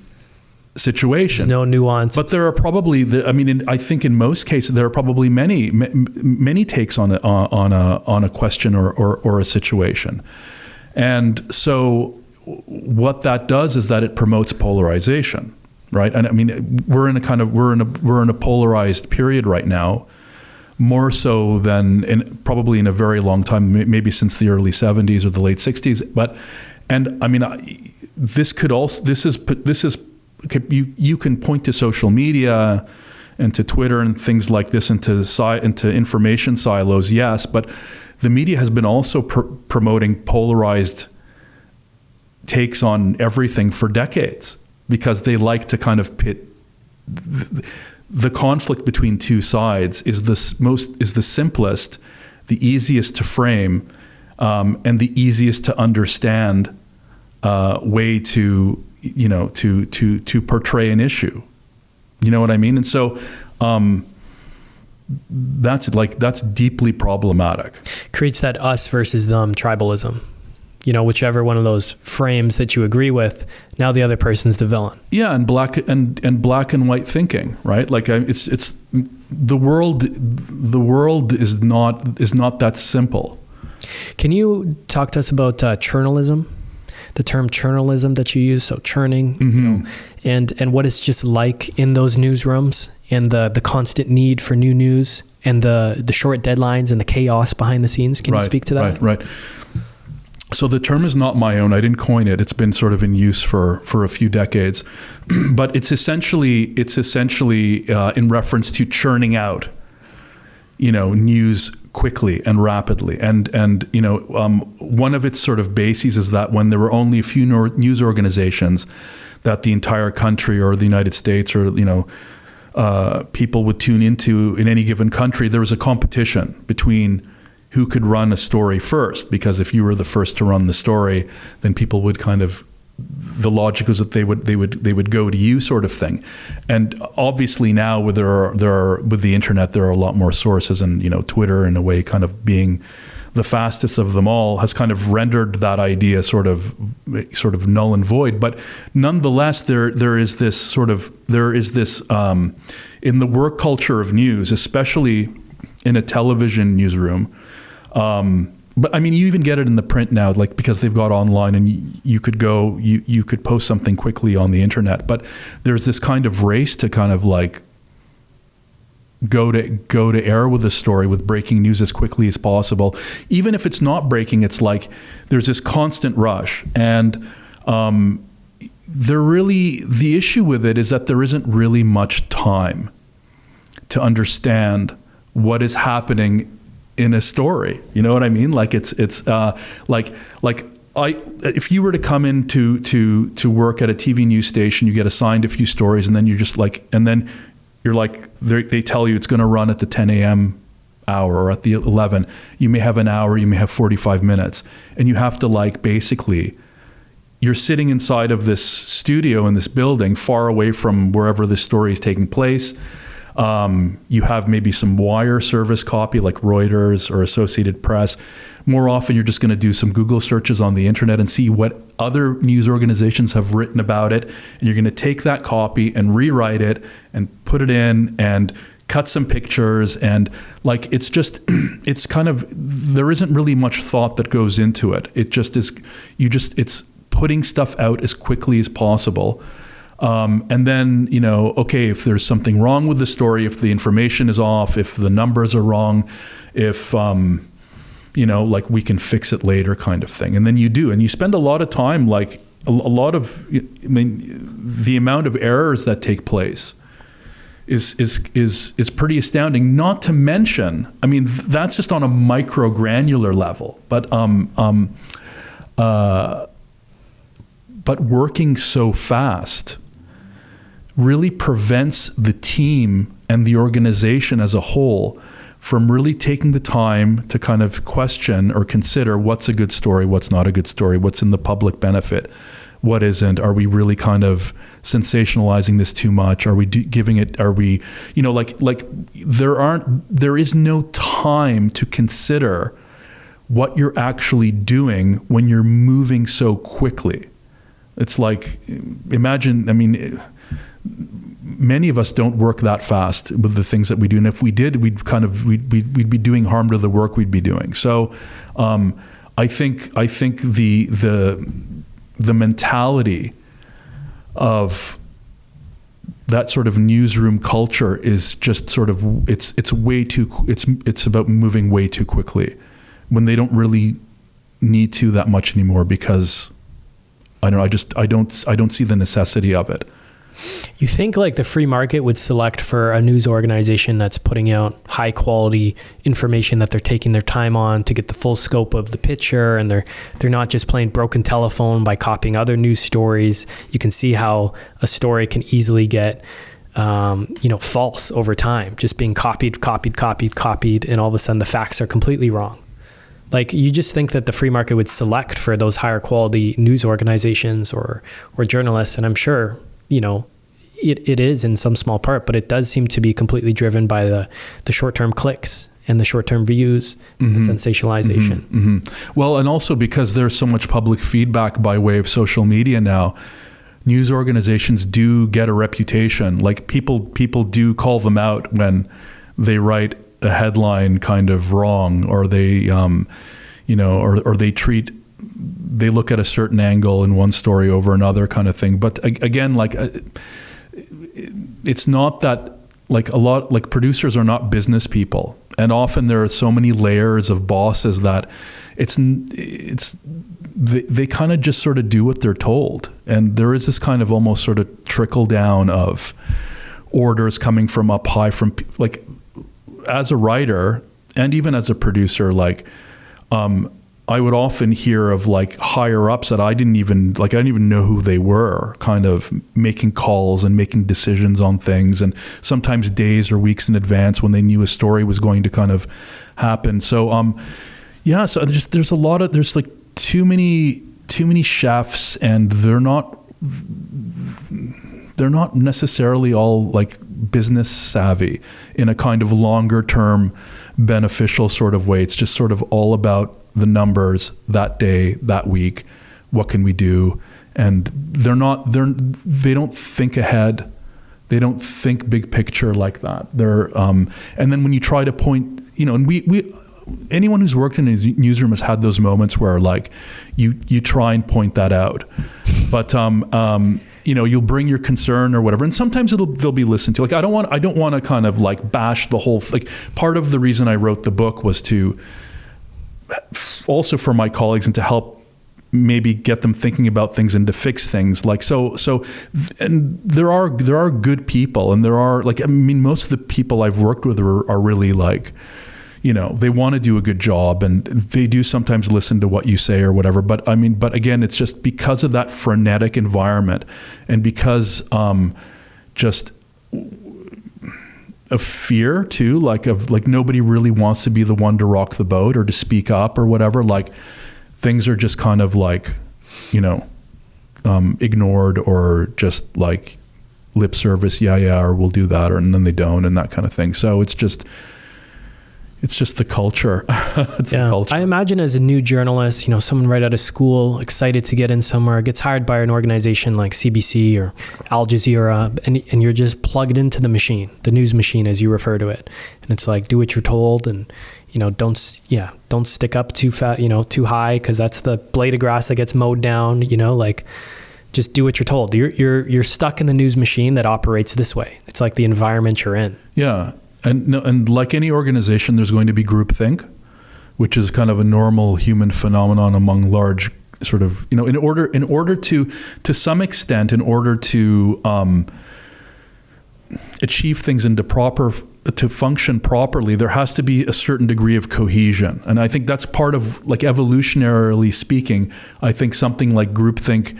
situation. There's no nuance. But there are probably, I think in most cases there are probably many takes on a question or a situation, and so what that does is that it promotes polarization, right? And I mean, we're in a polarized period right now, more so than probably in a very long time, maybe since the early 70s or the late 60s. You can point to social media and to Twitter and things like this, into information silos, yes, but the media has been also promoting polarized takes on everything for decades, because they like to kind of pit the conflict between two sides is the simplest, the easiest to frame, and the easiest to understand way to portray an issue. You know what I mean? And so that's deeply problematic. Creates that us versus them tribalism. Whichever one of those frames that you agree with, now the other person's the villain. Yeah, and black and white thinking, right? Like it's the world is not that simple. Can you talk to us about churnalism? The term churnalism that you use, so churning, and what it's just like in those newsrooms, and the constant need for new news, and the short deadlines and the chaos behind the scenes. Can you speak to that? Right. So the term is not my own. I didn't coin it. It's been sort of in use for a few decades, but it's essentially in reference to churning out, news quickly and rapidly. And one of its sort of bases is that when there were only a few news organizations that the entire country or the United States or people would tune into in any given country, there was a competition between who could run a story first, because if you were the first to run the story, then people would the logic was that they would go to you, sort of thing. And obviously now with with the internet, there are a lot more sources, and Twitter, in a way, kind of being the fastest of them all, has kind of rendered that idea sort of null and void. But nonetheless, there is this in the work culture of news, especially in a television newsroom. But I mean, you even get it in the print now, like, because they've got online, and you could post something quickly on the internet. But there's this kind of race to kind of like go to air with a story, with breaking news as quickly as possible. Even if it's not breaking, it's like there's this constant rush. And the issue with it is that there isn't really much time to understand what is happening in a story. You know what I mean? Like it's if you were to come in to work at a TV news station, you get assigned a few stories, and then you're just like, and then you're like, they tell you it's going to run at the 10 a.m. hour or at the 11. You may have an hour, you may have 45 minutes, and you have to, like, basically, you're sitting inside of this studio in this building, far away from wherever the story is taking place. You have maybe some wire service copy like Reuters or Associated Press. More often, you're just going to do some Google searches on the internet and see what other news organizations have written about it. And you're going to take that copy and rewrite it and put it in and cut some pictures. And like, it's just, it's kind of, there isn't really much thought that goes into it. It just is, it's putting stuff out as quickly as possible. And then, okay, if there's something wrong with the story, if the information is off, if the numbers are wrong, if, like, we can fix it later, kind of thing. And then you do, and you spend a lot of time, like a lot of, the amount of errors that take place is pretty astounding. Not to mention, that's just on a micro granular level, but working so fast really prevents the team and the organization as a whole from really taking the time to kind of question or consider what's a good story, what's not a good story, what's in the public benefit, what isn't. Are we really kind of sensationalizing this too much? Are we giving it, are we, there is no time to consider what you're actually doing when you're moving so quickly. It's like, imagine, many of us don't work that fast with the things that we do, and if we did, we'd be doing harm to the work we'd be doing. So, I think the mentality of that sort of newsroom culture is just sort of, it's about moving way too quickly when they don't really need to that much anymore, because I don't see the necessity of it. You think like the free market would select for a news organization that's putting out high quality information, that they're taking their time on to get the full scope of the picture, and they're not just playing broken telephone by copying other news stories. You can see how a story can easily get false over time, just being copied, and all of a sudden the facts are completely wrong. Like, you just think that the free market would select for those higher quality news organizations or journalists, and I'm sure it is in some small part, but it does seem to be completely driven by the short-term clicks and the short-term views, and sensationalization. Mm-hmm, mm-hmm. Well, and also because there's so much public feedback by way of social media now, news organizations do get a reputation. Like, people do call them out when they write a headline kind of wrong, or they, or they look at a certain angle in one story over another, kind of thing. But again, like, it's not that, like, producers are not business people, and often there are so many layers of bosses that they kind of just sort of do what they're told, and there is this kind of almost sort of trickle down of orders coming from up high, from like, as a writer and even as a producer, like, I would often hear of like higher ups that I didn't even know who they were, kind of making calls and making decisions on things, and sometimes days or weeks in advance when they knew a story was going to kind of happen. So so there's like too many chefs, and they're not necessarily all like business savvy in a kind of longer term beneficial sort of way. It's just sort of all about the numbers that day, that week. What can we do? And they don't think ahead. They don't think big picture like that. And then when you try to point, and we anyone who's worked in a newsroom has had those moments where like you try and point that out, but you'll bring your concern or whatever, and sometimes they'll be listened to. Like I don't want to kind of like bash the whole. Like part of the reason I wrote the book was to also for my colleagues and to help maybe get them thinking about things and to fix things. Like so, and there are good people, and there are like most of the people I've worked with are really like, they want to do a good job, and they do sometimes listen to what you say or whatever. But again, it's just because of that frenetic environment, and because just of fear too, like nobody really wants to be the one to rock the boat or to speak up or whatever. Like things are just kind of like, ignored, or just like lip service. Yeah. Or we'll do that. And then they don't, and that kind of thing. So it's just the culture. The culture. I imagine as a new journalist, someone right out of school, excited to get in somewhere, gets hired by an organization like CBC or Al Jazeera, and you're just plugged into the machine, the news machine, as you refer to it. And it's like, do what you're told, and don't stick up too fat, too high, because that's the blade of grass that gets mowed down. Like just do what you're told. You're stuck in the news machine that operates this way. It's like the environment you're in. Yeah. And like any organization, there's going to be groupthink, which is kind of a normal human phenomenon among large sort of, in order to some extent, in order to achieve things and to function properly, there has to be a certain degree of cohesion. And I think that's part of, like, evolutionarily speaking, I think something like groupthink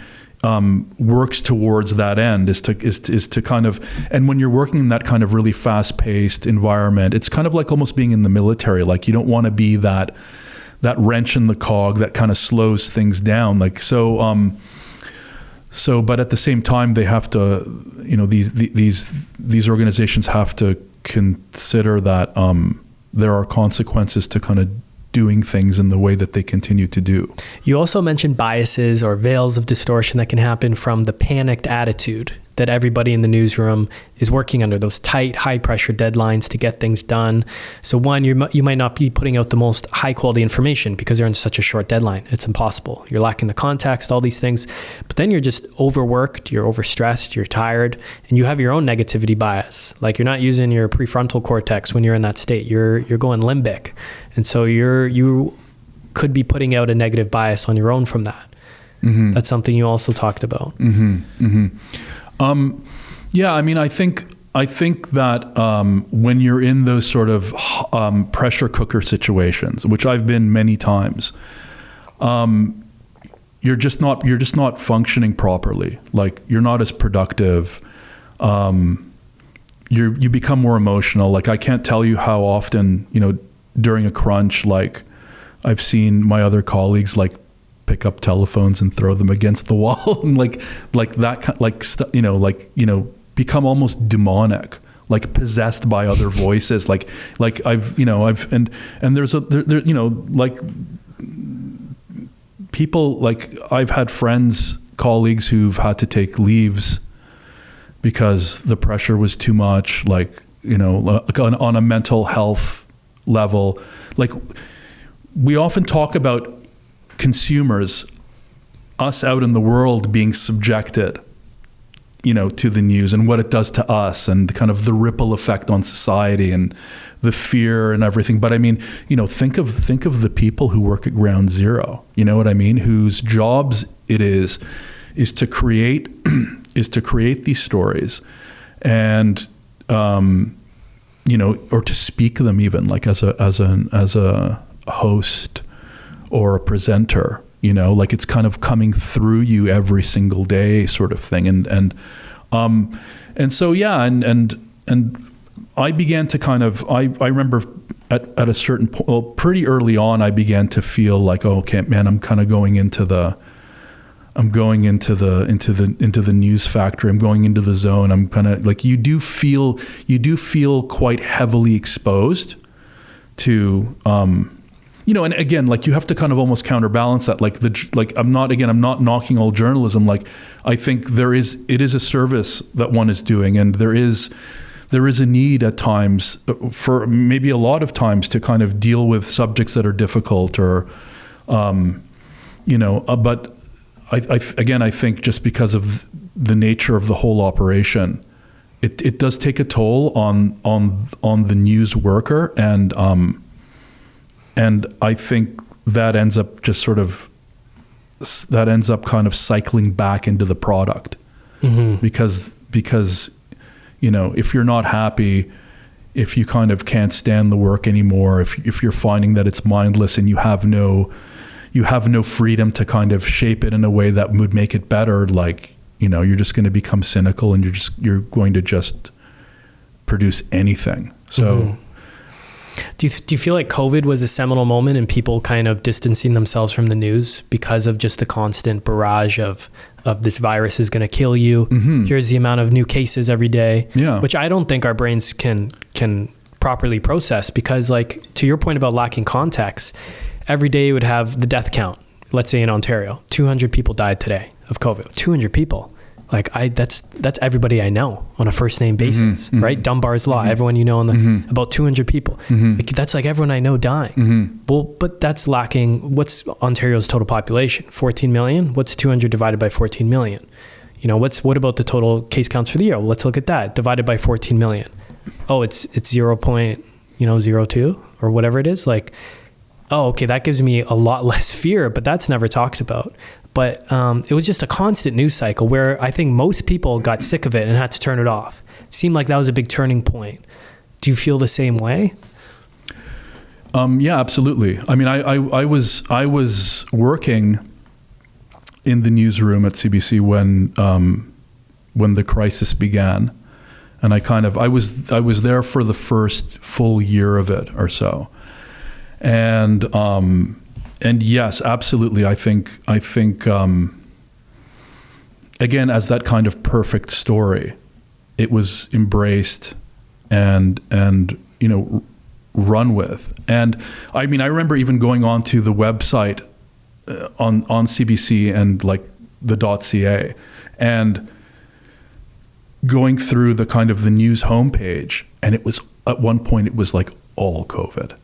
works towards that end, is to kind of, and when you're working in that kind of really fast-paced environment, it's kind of like almost being in the military. Like you don't want to be that wrench in the cog that kind of slows things down. Like so, but at the same time, they have to, these organizations have to consider that there are consequences to kind of doing things in the way that they continue to do. You also mentioned biases or veils of distortion that can happen from the panicked attitude that everybody in the newsroom is working under, those tight, high-pressure deadlines to get things done. So one, you might not be putting out the most high-quality information because you're in such a short deadline. It's impossible. You're lacking the context, all these things. But then you're just overworked, you're overstressed, you're tired, and you have your own negativity bias. Like you're not using your prefrontal cortex when you're in that state. You're going limbic. And so you could be putting out a negative bias on your own from that. Mm-hmm. That's something you also talked about. Mm-hmm. Mm-hmm. I think that when you're in those sort of pressure cooker situations, which I've been many times, you're just not functioning properly. Like you're not as productive. You become more emotional. Like I can't tell you how often, during a crunch, like I've seen my other colleagues like pick up telephones and throw them against the wall and like that, become almost demonic, like possessed by other voices. Like I've there's like people, like I've had friends, colleagues who've had to take leaves because the pressure was too much, like on a mental health level. Like we often talk about consumers, us out in the world being subjected, to the news and what it does to us and kind of the ripple effect on society and the fear and everything. But I mean, think of the people who work at Ground Zero, what I mean, whose jobs it is to create these stories and, or to speak them even, like as a host or a presenter, you know, like it's kind of coming through you every single day sort of thing. And so, yeah. And I began to kind of, I remember at a certain point, well, pretty early on, I began to feel like, oh, okay, man, I'm kind of going into the news factory. I'm going into the zone. I'm kind of like, you do feel quite heavily exposed to, you know, and again, like you have to kind of almost counterbalance that. Like I'm not knocking all journalism. Like I think it is a service that one is doing, and there is a need at times, for maybe a lot of times, to kind of deal with subjects that are difficult, or, you know, but I think just because of the nature of the whole operation, it does take a toll on the news worker, and I think that ends up kind of cycling back into the product, because you know, if you're not happy, if you kind of can't stand the work anymore, if you're finding that it's mindless and you have no freedom to kind of shape it in a way that would make it better, like, you know, you're just going to become cynical, and you're going to just produce anything. So do you feel like COVID was a seminal moment in people kind of distancing themselves from the news because of just the constant barrage of this virus is going to kill you? Here's the amount of new cases every day, which I don't think our brains can properly process, because, like, to your point about lacking context, every day you would have the death count. Let's say in Ontario, 200 people died today of COVID. 200 people. Like that's everybody I know on a first name basis, right? Dunbar's Law, everyone you know about 200 people. Like, that's like everyone I know dying. Well, but that's lacking. What's Ontario's total population? 14 million. What's 200 divided by 14 million? You know, what about the total case counts for the year? Well, let's look at that divided by 14 million. Oh, it's 0.02 or whatever it is. Like, oh, okay, that gives me a lot less fear, but that's never talked about. But it was just a constant news cycle where I think most people got sick of it and had to turn it off. It seemed like that was a big turning point. Do you feel the same way? Yeah, absolutely. I mean, I was working in the newsroom at CBC when the crisis began, and I was there for the first full year of it or so, and yes, absolutely. I think again, as that kind of perfect story, it was embraced and you know, run with. And I mean, I remember even going onto the website on CBC and like the .ca, and going through the kind of the news homepage, and it was at one point it was like all COVID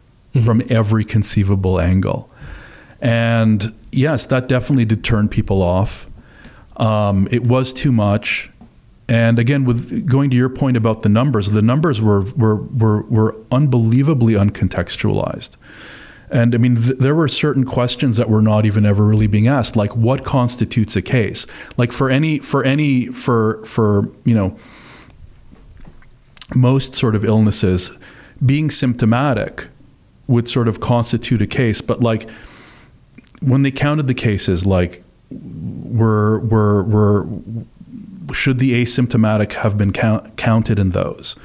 from every conceivable angle. And yes, that definitely did turn people off. It was too much. And again, with going to your point about the numbers were unbelievably uncontextualized. And I mean, there were certain questions that were not even ever really being asked, like what constitutes a case? Like for you know, most sort of illnesses, being symptomatic would sort of constitute a case, but like, when they counted the cases, like should the asymptomatic have been counted in those?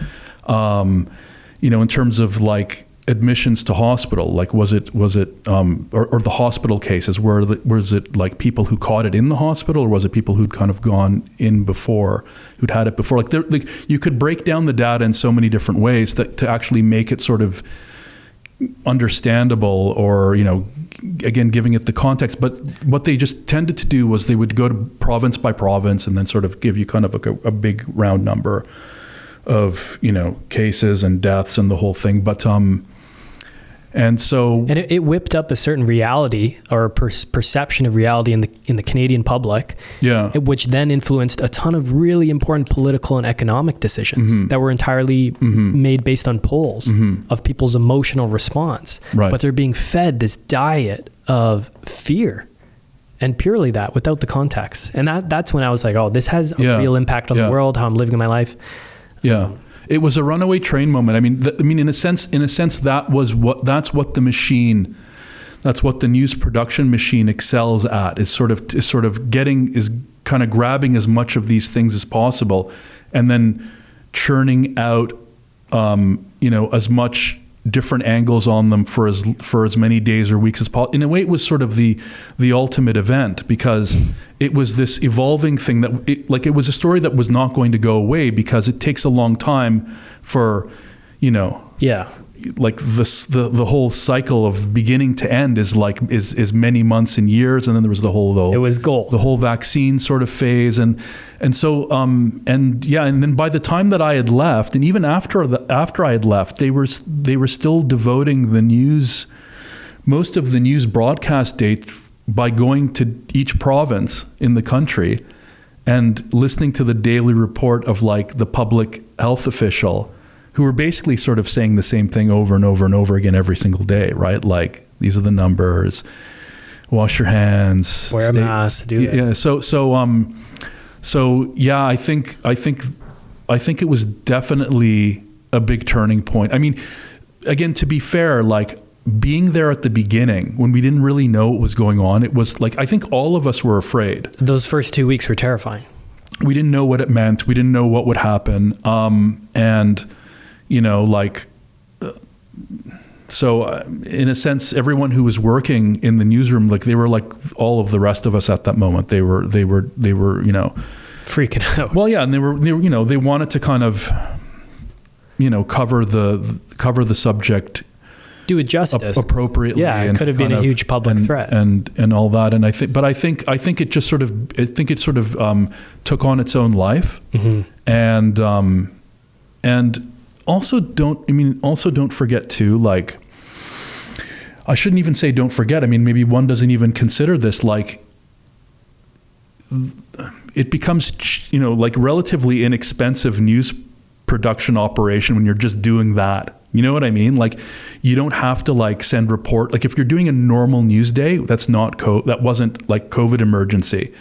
You know, in terms of like admissions to hospital, like was it or the hospital cases, was it like people who caught it in the hospital, or was it people who'd kind of gone in before, who'd had it before? Like you could break down the data in so many different ways that to actually make it sort of understandable, or, you know, again, giving it the context. But what they just tended to do was they would go to province by province and then sort of give you kind of a big round number of, you know, cases and deaths and the whole thing. But and it whipped up a certain reality or perception of reality in the Canadian public, which then influenced a ton of really important political and economic decisions that were entirely made based on polls of people's emotional response. Right. But they're being fed this diet of fear, and purely that, without the context. And that's when I was like, oh, this has a real impact on the world, how I'm living my life. Yeah. It was a runaway train moment. I mean, in a sense, that's what the machine That's what the news production machine excels at, is kind of grabbing as much of these things as possible, and then churning out, as much different angles on them for as many days or weeks as possible. In a way, it was sort of the ultimate event, because it was this evolving thing that it was a story that was not going to go away, because it takes a long time for, like the whole cycle of beginning to end is many months and years, and then there was it was gold, the whole vaccine sort of phase, and then by the time that I had left, and even after I had left, they were still devoting most of the news broadcast dates by going to each province in the country and listening to the daily report of like the public health official, who were basically sort of saying the same thing over and over and over again every single day, right? Like, these are the numbers, wash your hands, wear a mask, do that. Yeah. So yeah, I think it was definitely a big turning point. I mean, again, to be fair, like being there at the beginning when we didn't really know what was going on, it was like, I think all of us were afraid. Those first 2 weeks were terrifying. We didn't know what it meant. We didn't know what would happen. So in a sense, everyone who was working in the newsroom, like they were like all of the rest of us at that moment. They were freaking out. Well, yeah. And they wanted to kind of, cover the subject, do it justice appropriately. Yeah. It could have been a huge public threat and all that. And I think it just sort of, took on its own life. Mm-hmm. And also don't forget too, like, I shouldn't even say don't forget. I mean, maybe one doesn't even consider this, like, it becomes, like relatively inexpensive news production operation when you're just doing that. You know what I mean? Like, you don't have to like send report. Like if you're doing a normal news day, that wasn't like COVID emergency.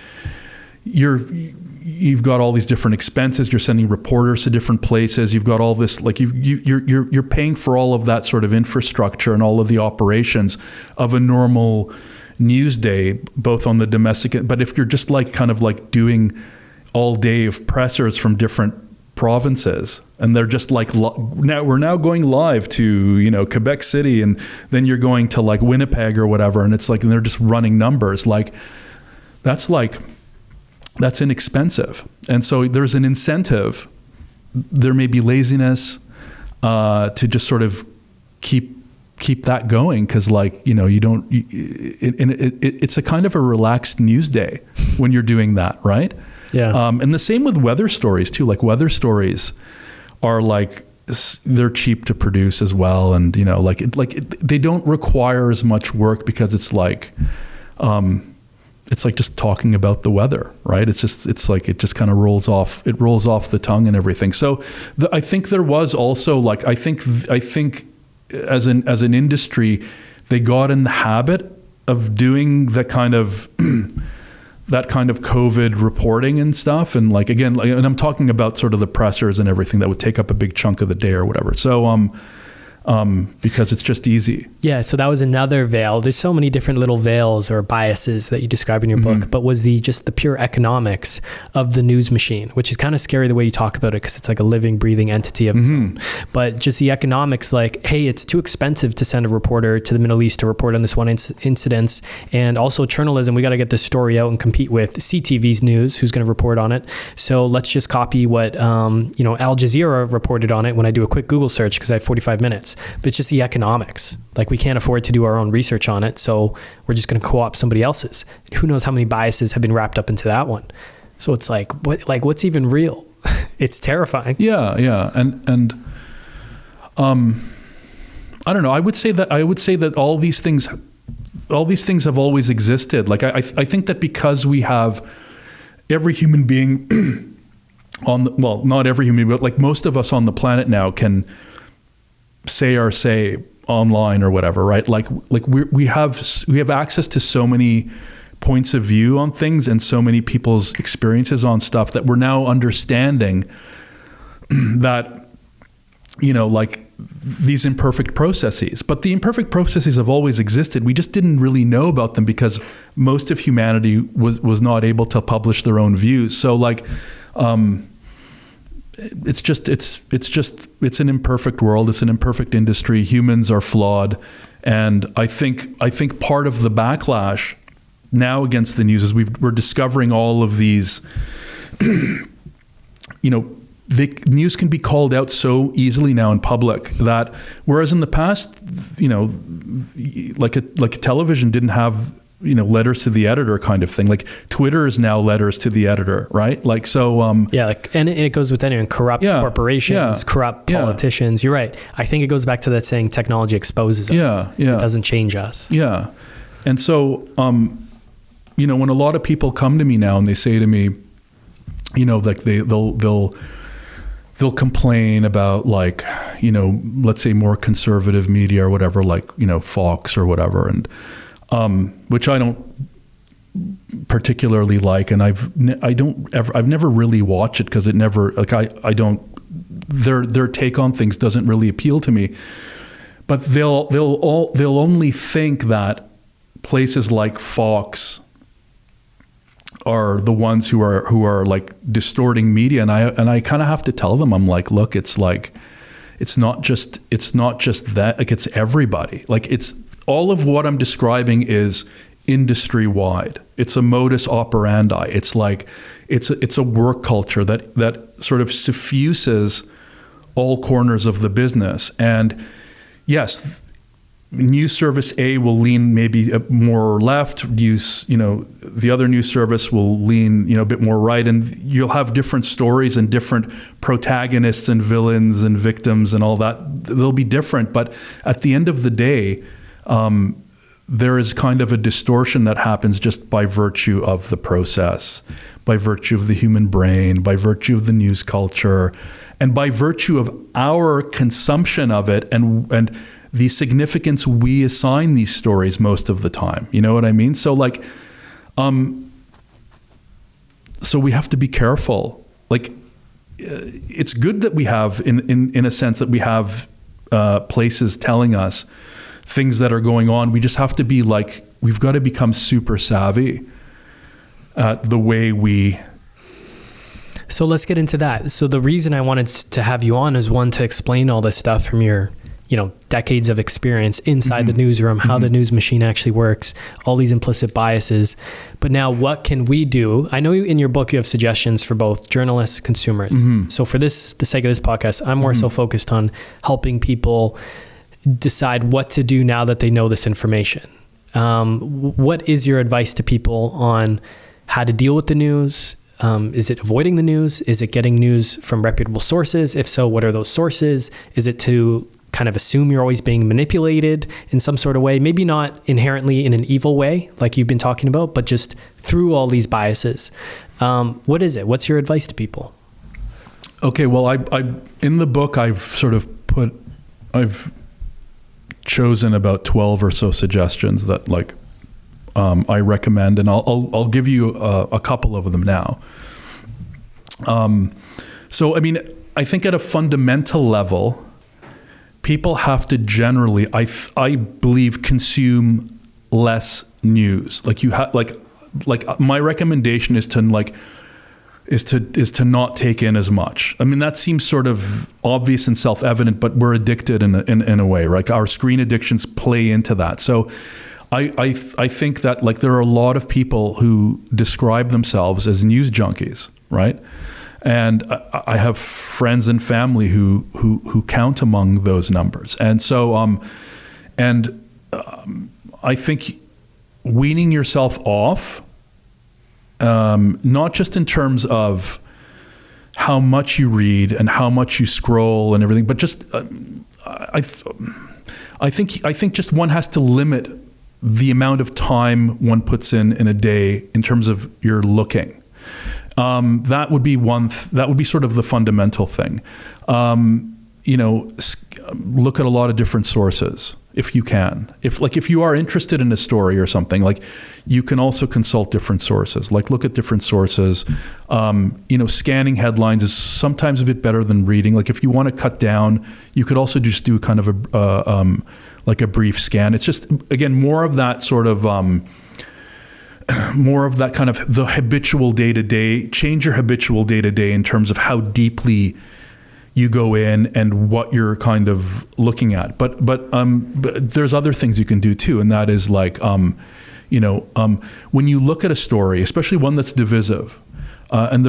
You've got all these different expenses. You're sending reporters to different places. You've got all this, like you're paying for all of that sort of infrastructure and all of the operations of a normal news day, both on the domestic. But if you're just like kind of like doing all day of pressers from different provinces, and they're just like, we're now going live to Quebec City, and then you're going to like Winnipeg or whatever, and it's like, and they're just running numbers like that's inexpensive. And so there's an incentive. There may be laziness to just sort of keep that going, because like, it's a kind of a relaxed news day when you're doing that, right? Yeah. And the same with weather stories too. Like weather stories are like, they're cheap to produce as well. And, they don't require as much work, because it's like just talking about the weather, right? It just kind of rolls off the tongue and everything. So I think there was also like, I think as an industry, they got in the habit of doing that kind of COVID reporting and stuff. And like, again, and I'm talking about sort of the pressers and everything that would take up a big chunk of the day or whatever. So, because it's just easy. Yeah. So that was another veil. There's so many different little veils or biases that you describe in your book, but was just the pure economics of the news machine, which is kind of scary the way you talk about it, because it's like a living, breathing entity of its own. But just the economics, like, hey, it's too expensive to send a reporter to the Middle East to report on this one incident. And also journalism, we got to get this story out and compete with CTV's news, who's going to report on it. So let's just copy what, Al Jazeera reported on it when I do a quick Google search, because I have 45 minutes. But it's just the economics. Like, we can't afford to do our own research on it, so we're just going to co-opt somebody else's. Who knows how many biases have been wrapped up into that one? So it's like, what's even real? It's terrifying. Yeah, and I don't know. I would say that all these things have always existed. Like, I think that because we have every human being not every human, but like most of us on the planet now can say our say online or whatever, right? Like we have access to so many points of view on things and so many people's experiences on stuff that we're now understanding that, like these imperfect processes. But the imperfect processes have always existed. We just didn't really know about them because most of humanity was not able to publish their own views. So like, it's an imperfect world. It's an imperfect industry. Humans are flawed. And I think part of the backlash now against the news is we're discovering all of these, the news can be called out so easily now in public that, whereas in the past, like a television didn't have, letters to the editor kind of thing. Like Twitter is now letters to the editor, right? Like, so, and it goes with anyone, corrupt corporations, corrupt politicians. You're right. I think it goes back to that saying, technology exposes us. It doesn't change us. Yeah. And so, when a lot of people come to me now and they say to me, like they'll complain about, like, let's say more conservative media or whatever, like, Fox or whatever. And, which I don't particularly like. And I've never really watched it because it never, like, I don't, their take on things doesn't really appeal to me, but they'll only think that places like Fox are the ones who are like distorting media. And I kind of have to tell them, I'm like, look, it's like, it's not just that, like, it's everybody. Like, it's all of what I'm describing is industry wide. It's a modus operandi. It's like, it's a work culture that sort of suffuses all corners of the business. And yes, news service A will lean maybe more left. The other news service will lean, a bit more right, and you'll have different stories and different protagonists and villains and victims and all that. They'll be different, but at the end of the day, there is kind of a distortion that happens just by virtue of the process, by virtue of the human brain, by virtue of the news culture, and by virtue of our consumption of it and the significance we assign these stories most of the time. You know what I mean? So like, so we have to be careful. Like, it's good that we have, in a sense, that we have places telling us things that are going on. We just have to be like, we've got to become super savvy at the way we. So let's get into that. So the reason I wanted to have you on is, one, to explain all this stuff from your decades of experience inside the newsroom, how the news machine actually works, all these implicit biases. But now, what can we do? I know in your book you have suggestions for both journalists, consumers. So for the sake of this podcast, I'm more so focused on helping people decide what to do now that they know this information. What is your advice to people on how to deal with the news? Is it avoiding the news? Is it getting news from reputable sources? If so, what are those sources? Is it to kind of assume you're always being manipulated in some sort of way? Maybe not inherently in an evil way, like you've been talking about, but just through all these biases. What is it? What's your advice to people? Okay, well, I in the book, I've chosen about 12 or so suggestions that, like, I recommend, and I'll give you a couple of them now. So, I mean, I think at a fundamental level, people have to generally, I believe, consume less news. Like, you have, like my recommendation is to not take in as much. I mean, that seems sort of obvious and self-evident, but we're addicted in a way, right? Our screen addictions play into that. So I think that, like, there are a lot of people who describe themselves as news junkies, right? And I have friends and family who count among those numbers. And so, I think weaning yourself off, not just in terms of how much you read and how much you scroll and everything, but just, I think just one has to limit the amount of time one puts in a day in terms of your looking. That would be that would be sort of the fundamental thing. Look at a lot of different sources. if you can. If you are interested in a story or something, like, you can also consult different sources. Like, look at different sources. Scanning headlines is sometimes a bit better than reading. Like, if you want to cut down, you could also just do kind of a brief scan. It's just, again, more of that sort of more of that kind of the habitual day-to-day. Change your habitual day-to-day in terms of how deeply you go in and what you're kind of looking at. But there's other things you can do too, and that is like, when you look at a story, especially one that's divisive, and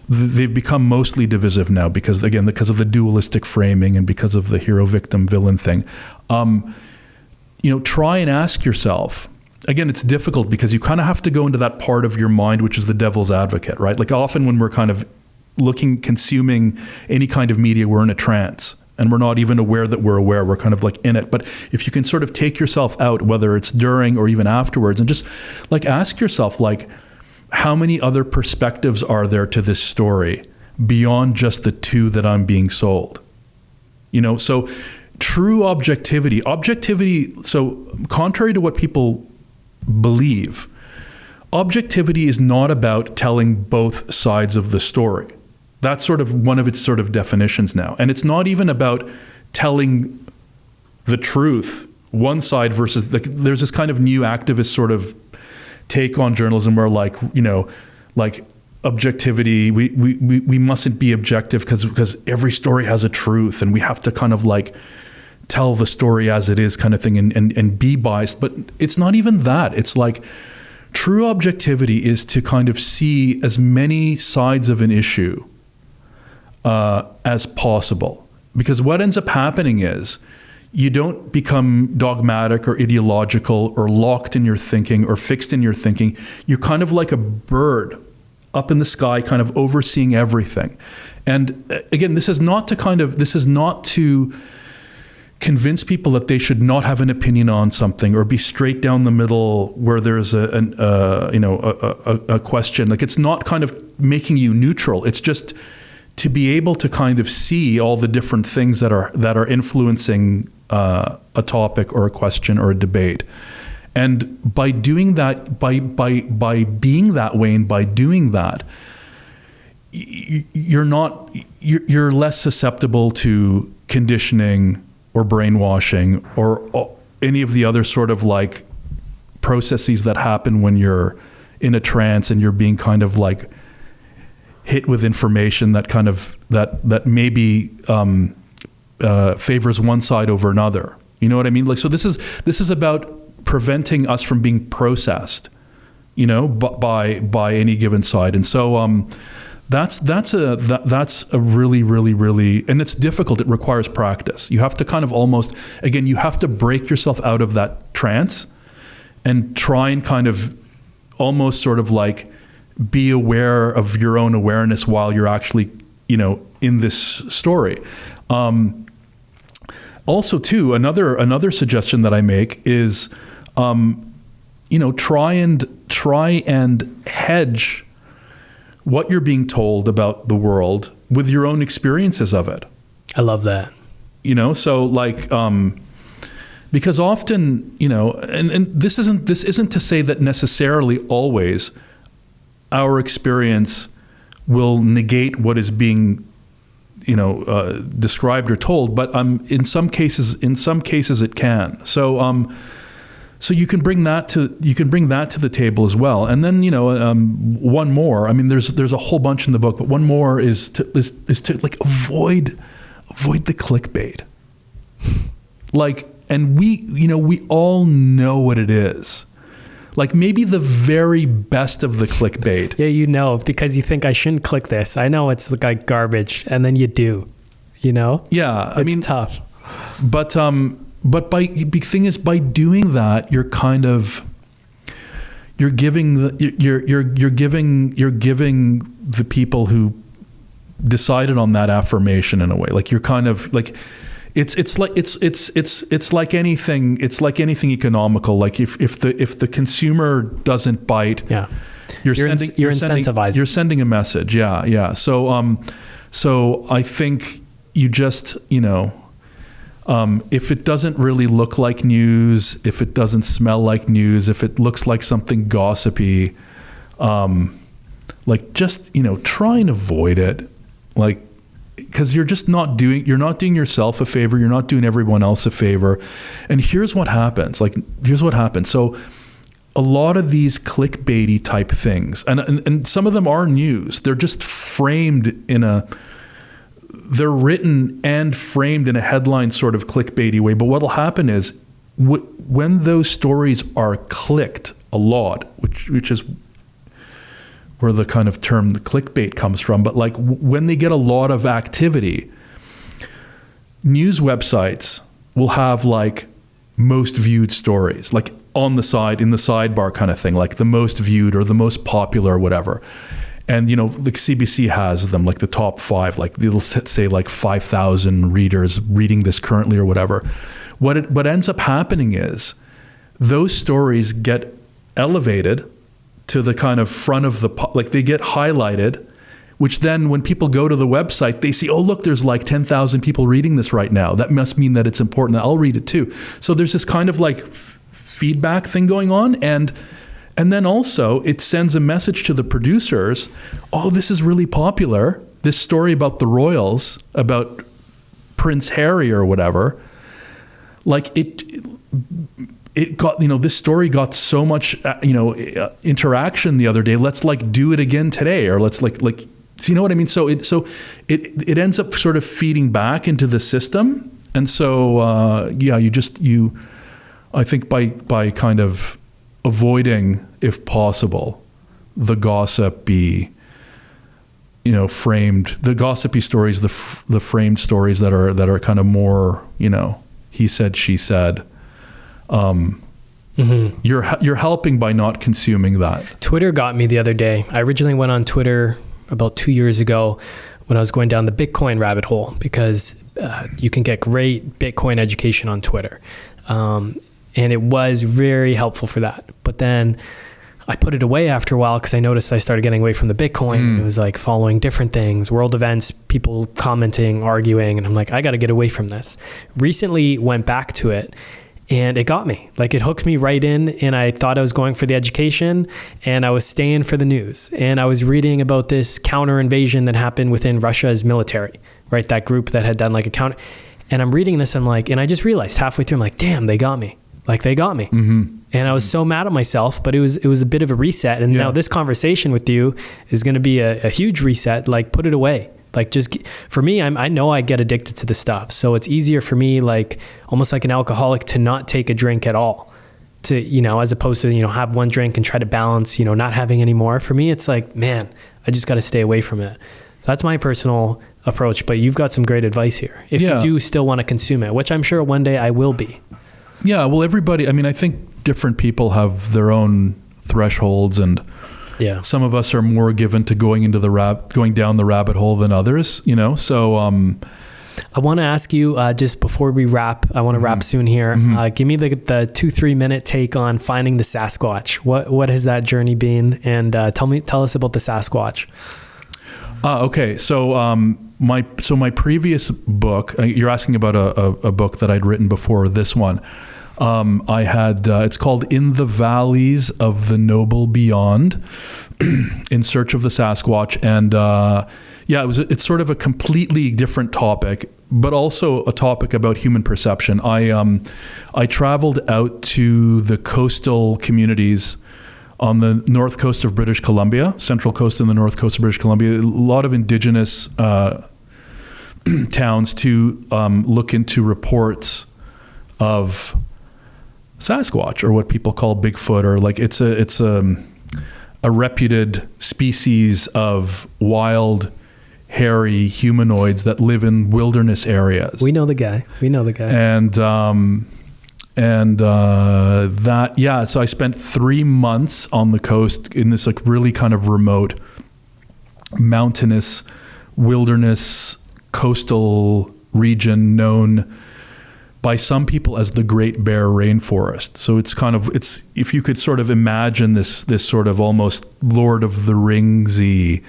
they've become mostly divisive now because of the dualistic framing and because of the hero, victim, villain thing. Try and ask yourself. Again, it's difficult because you kind of have to go into that part of your mind, which is the devil's advocate, right? Like, often when we're kind of consuming any kind of media, we're in a trance and we're not even aware that we're aware. We're kind of like in it. But if you can sort of take yourself out, whether it's during or even afterwards, and just like ask yourself, like, how many other perspectives are there to this story beyond just the two that I'm being sold? So true objectivity, so contrary to what people believe, objectivity is not about telling both sides of the story. That's sort of one of its sort of definitions now. And it's not even about telling the truth, one side versus there's this kind of new activist sort of take on journalism where like objectivity, we mustn't be objective because every story has a truth and we have to kind of like tell the story as it is kind of thing and be biased. But it's not even that. It's like true objectivity is to kind of see as many sides of an issue as possible. Because what ends up happening is you don't become dogmatic or ideological or locked in your thinking or fixed in your thinking. You're kind of like a bird up in the sky, kind of overseeing everything. And again, this is not to convince people that they should not have an opinion on something or be straight down the middle where there's a question. Like, it's not kind of making you neutral. It's just to be able to kind of see all the different things that are influencing a topic or a question or a debate. And by doing that, by being that way and by doing that, you're less susceptible to conditioning or brainwashing or any of the other sort of like processes that happen when you're in a trance and you're being kind of like hit with information that kind of that maybe favors one side over another. You know what I mean? Like, so this is about preventing us from being processed, by any given side. And so that's a really, really, really, and it's difficult. It requires practice. You have to kind of you have to break yourself out of that trance and try and kind of almost sort of like be aware of your own awareness while you're actually, in this story. Also too, another suggestion that I make is, try and hedge what you're being told about the world with your own experiences of it. I love that. So like, because often, and this isn't to say that necessarily always our experience will negate what is being, described or told, but in some cases it can. So you can bring that to the table as well. And then one more. I mean, there's a whole bunch in the book, but one more is to like avoid the clickbait. Like, and we all know what it is. Like maybe the very best of the clickbait. Yeah, because you think I shouldn't click this. I know it's like garbage, and then you do. Yeah, it's tough. But the thing is, by doing that, you're kind of you're giving the people who decided on that affirmation in a way. Like you're kind of like. It's like anything economical. Like if the consumer doesn't bite, yeah, you're incentivizing. You're sending a message. Yeah. So I think you just If it doesn't really look like news, if it doesn't smell like news, if it looks like something gossipy, like just, try and avoid it. Like, because you're not doing yourself a favor. You're not doing everyone else a favor. And here's what happens. So a lot of these clickbaity type things, and some of them are news. They're just framed they're written and framed in a headline sort of clickbaity way. But what'll happen is when those stories are clicked a lot, which is where the kind of term the clickbait comes from, but like when they get a lot of activity, news websites will have like most viewed stories, like on the side, in the sidebar kind of thing, like the most viewed or the most popular or whatever. And, like CBC has them, like the top 5, like it'll say like 5,000 readers reading this currently or whatever. What ends up happening is those stories get elevated to the kind of front of like they get highlighted, which then when people go to the website, they see, oh, look, there's like 10,000 people reading this right now. That must mean that it's important. I'll read it too. So there's this kind of like feedback thing going on. And then also it sends a message to the producers, oh, this is really popular. This story about the royals, about Prince Harry or whatever, like it got, this story got so much, interaction the other day. Let's like do it again today, or let's like, so you know what I mean? So it ends up sort of feeding back into the system. And so, I think by kind of avoiding, if possible, the gossipy, framed, the gossipy stories, the framed stories that are kind of more, he said, she said. You're helping by not consuming that. Twitter got me the other day. I originally went on Twitter about 2 years ago when I was going down the Bitcoin rabbit hole, because you can get great Bitcoin education on Twitter. And it was very helpful for that. But then I put it away after a while because I noticed I started getting away from the Bitcoin. It was like following different things, world events, people commenting, arguing. And I'm like, I got to get away from this. Recently went back to it and it got me. Like it hooked me right in, and I thought I was going for the education and I was staying for the news. And I was reading about this counter invasion that happened within Russia's military, right? That group that had done like a counter. And I'm reading this, I'm like, and I just realized halfway through, I'm like, damn, they got me. Like they got me. And I was so mad at myself, but it was a bit of a reset. And now this conversation with you is going to be a huge reset. Like put it away. Like for me, I know I get addicted to this stuff. So it's easier for me, like almost like an alcoholic, to not take a drink at all, to, as opposed to, have one drink and try to balance, not having any more. For me, it's like, man, I just got to stay away from it. That's my personal approach, but you've got some great advice here. If you do still want to consume it, which I'm sure one day I will be. Yeah, well, everybody, I think different people have their own thresholds, and some of us are more given to going down the rabbit hole than others, so I want to ask you, just before we wrap, I want to wrap soon here. Give me the 2-3 minute take on finding the Sasquatch. What has that journey been? And tell us about the Sasquatch. Okay, so my previous book, you're asking about a book that I'd written before this one. I had, it's called In the Valleys of the Noble Beyond, In Search of the Sasquatch. And it's sort of a completely different topic, but also a topic about human perception. I traveled out to the coastal communities on the north coast of British Columbia, central coast and the north coast of British Columbia, a lot of indigenous towns, to look into reports of Sasquatch, or what people call Bigfoot, or like it's a reputed species of wild, hairy humanoids that live in wilderness areas. We know the guy. So I spent 3 months on the coast in this like really kind of remote, mountainous, wilderness, coastal region known by some people as the Great Bear Rainforest. So it's if you could sort of imagine this sort of almost Lord of the Ringsy,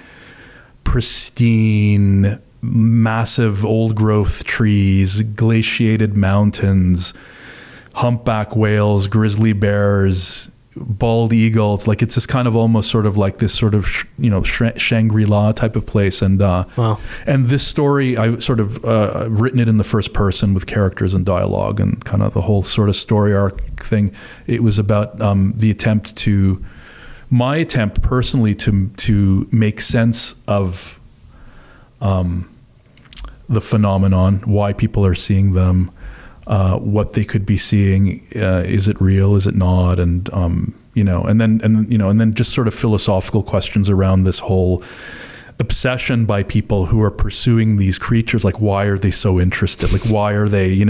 pristine, massive old growth trees, glaciated mountains, humpback whales, grizzly bears, bald eagles. Like it's this kind of almost sort of like this sort of Shangri-La type of place. And Wow. and this story, I sort of written it in the first person with characters and dialogue and kind of the whole sort of story arc thing. It was about my attempt personally to make sense of the phenomenon, why people are seeing them, what they could be seeing, is it real, is it not, and and then just sort of philosophical questions around this whole obsession by people who are pursuing these creatures. Like, why are they so interested? Like, why are they,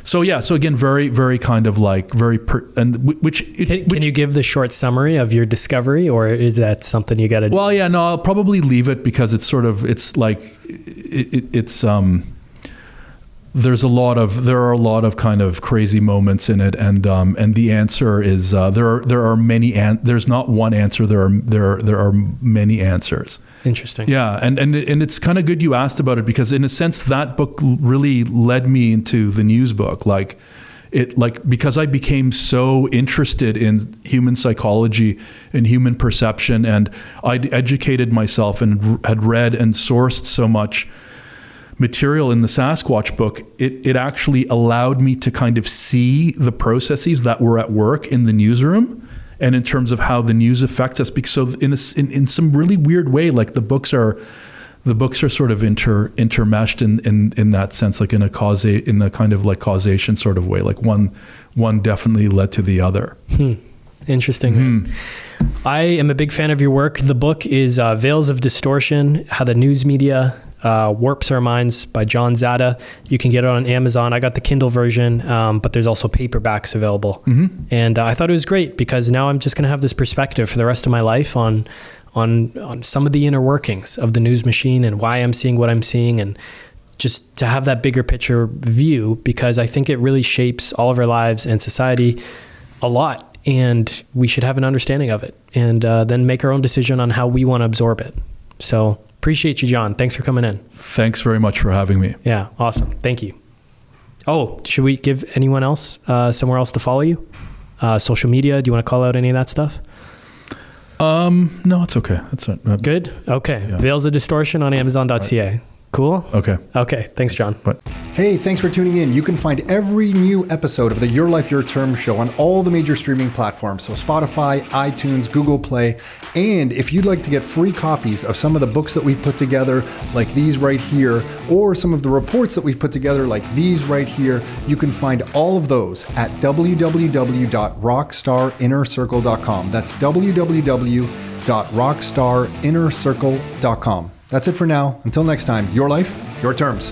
So again, very, very kind of like Can you give the short summary of your discovery, or is that something you got to do? Well, yeah, no, I'll probably leave it because it's there are a lot of kind of crazy moments in it, and the answer is there are many, there's not one answer, there are many answers. Interesting. Yeah, and it's kind of good you asked about it, because in a sense that book really led me into the news book, because I became so interested in human psychology and human perception, and I'd educated myself and had read and sourced so much material in the Sasquatch book, it actually allowed me to kind of see the processes that were at work in the newsroom, and in terms of how the news affects us. Because so in some really weird way, like the books are sort of intermeshed in that sense, like in a kind of like causation sort of way. Like one definitely led to the other. Interesting. Mm-hmm. I am a big fan of your work. The book is Veils of Distortion: How the News Media Warps Our Minds by John Zada. You can get it on Amazon. I got the Kindle version, but there's also paperbacks available. Mm-hmm. And I thought it was great because now I'm just going to have this perspective for the rest of my life on some of the inner workings of the news machine and why I'm seeing what I'm seeing, and just to have that bigger picture view, because I think it really shapes all of our lives and society a lot, and we should have an understanding of it, and then make our own decision on how we want to absorb it. So appreciate you, John. Thanks for coming in. Thanks very much for having me. Yeah, awesome. Thank you. Oh, should we give anyone else somewhere else to follow you? Social media? Do you want to call out any of that stuff? No, it's okay. That's not good. Okay. Yeah. Veils of Distortion on Amazon.ca. Right. Cool. Okay. Thanks, John. Bye. Hey, thanks for tuning in. You can find every new episode of the Your Life, Your Terms show on all the major streaming platforms. So Spotify, iTunes, Google Play. And if you'd like to get free copies of some of the books that we've put together, like these right here, or some of the reports that we've put together, like these right here, you can find all of those at www.rockstarinnercircle.com. That's www.rockstarinnercircle.com. That's it for now. Until next time, your life, your terms.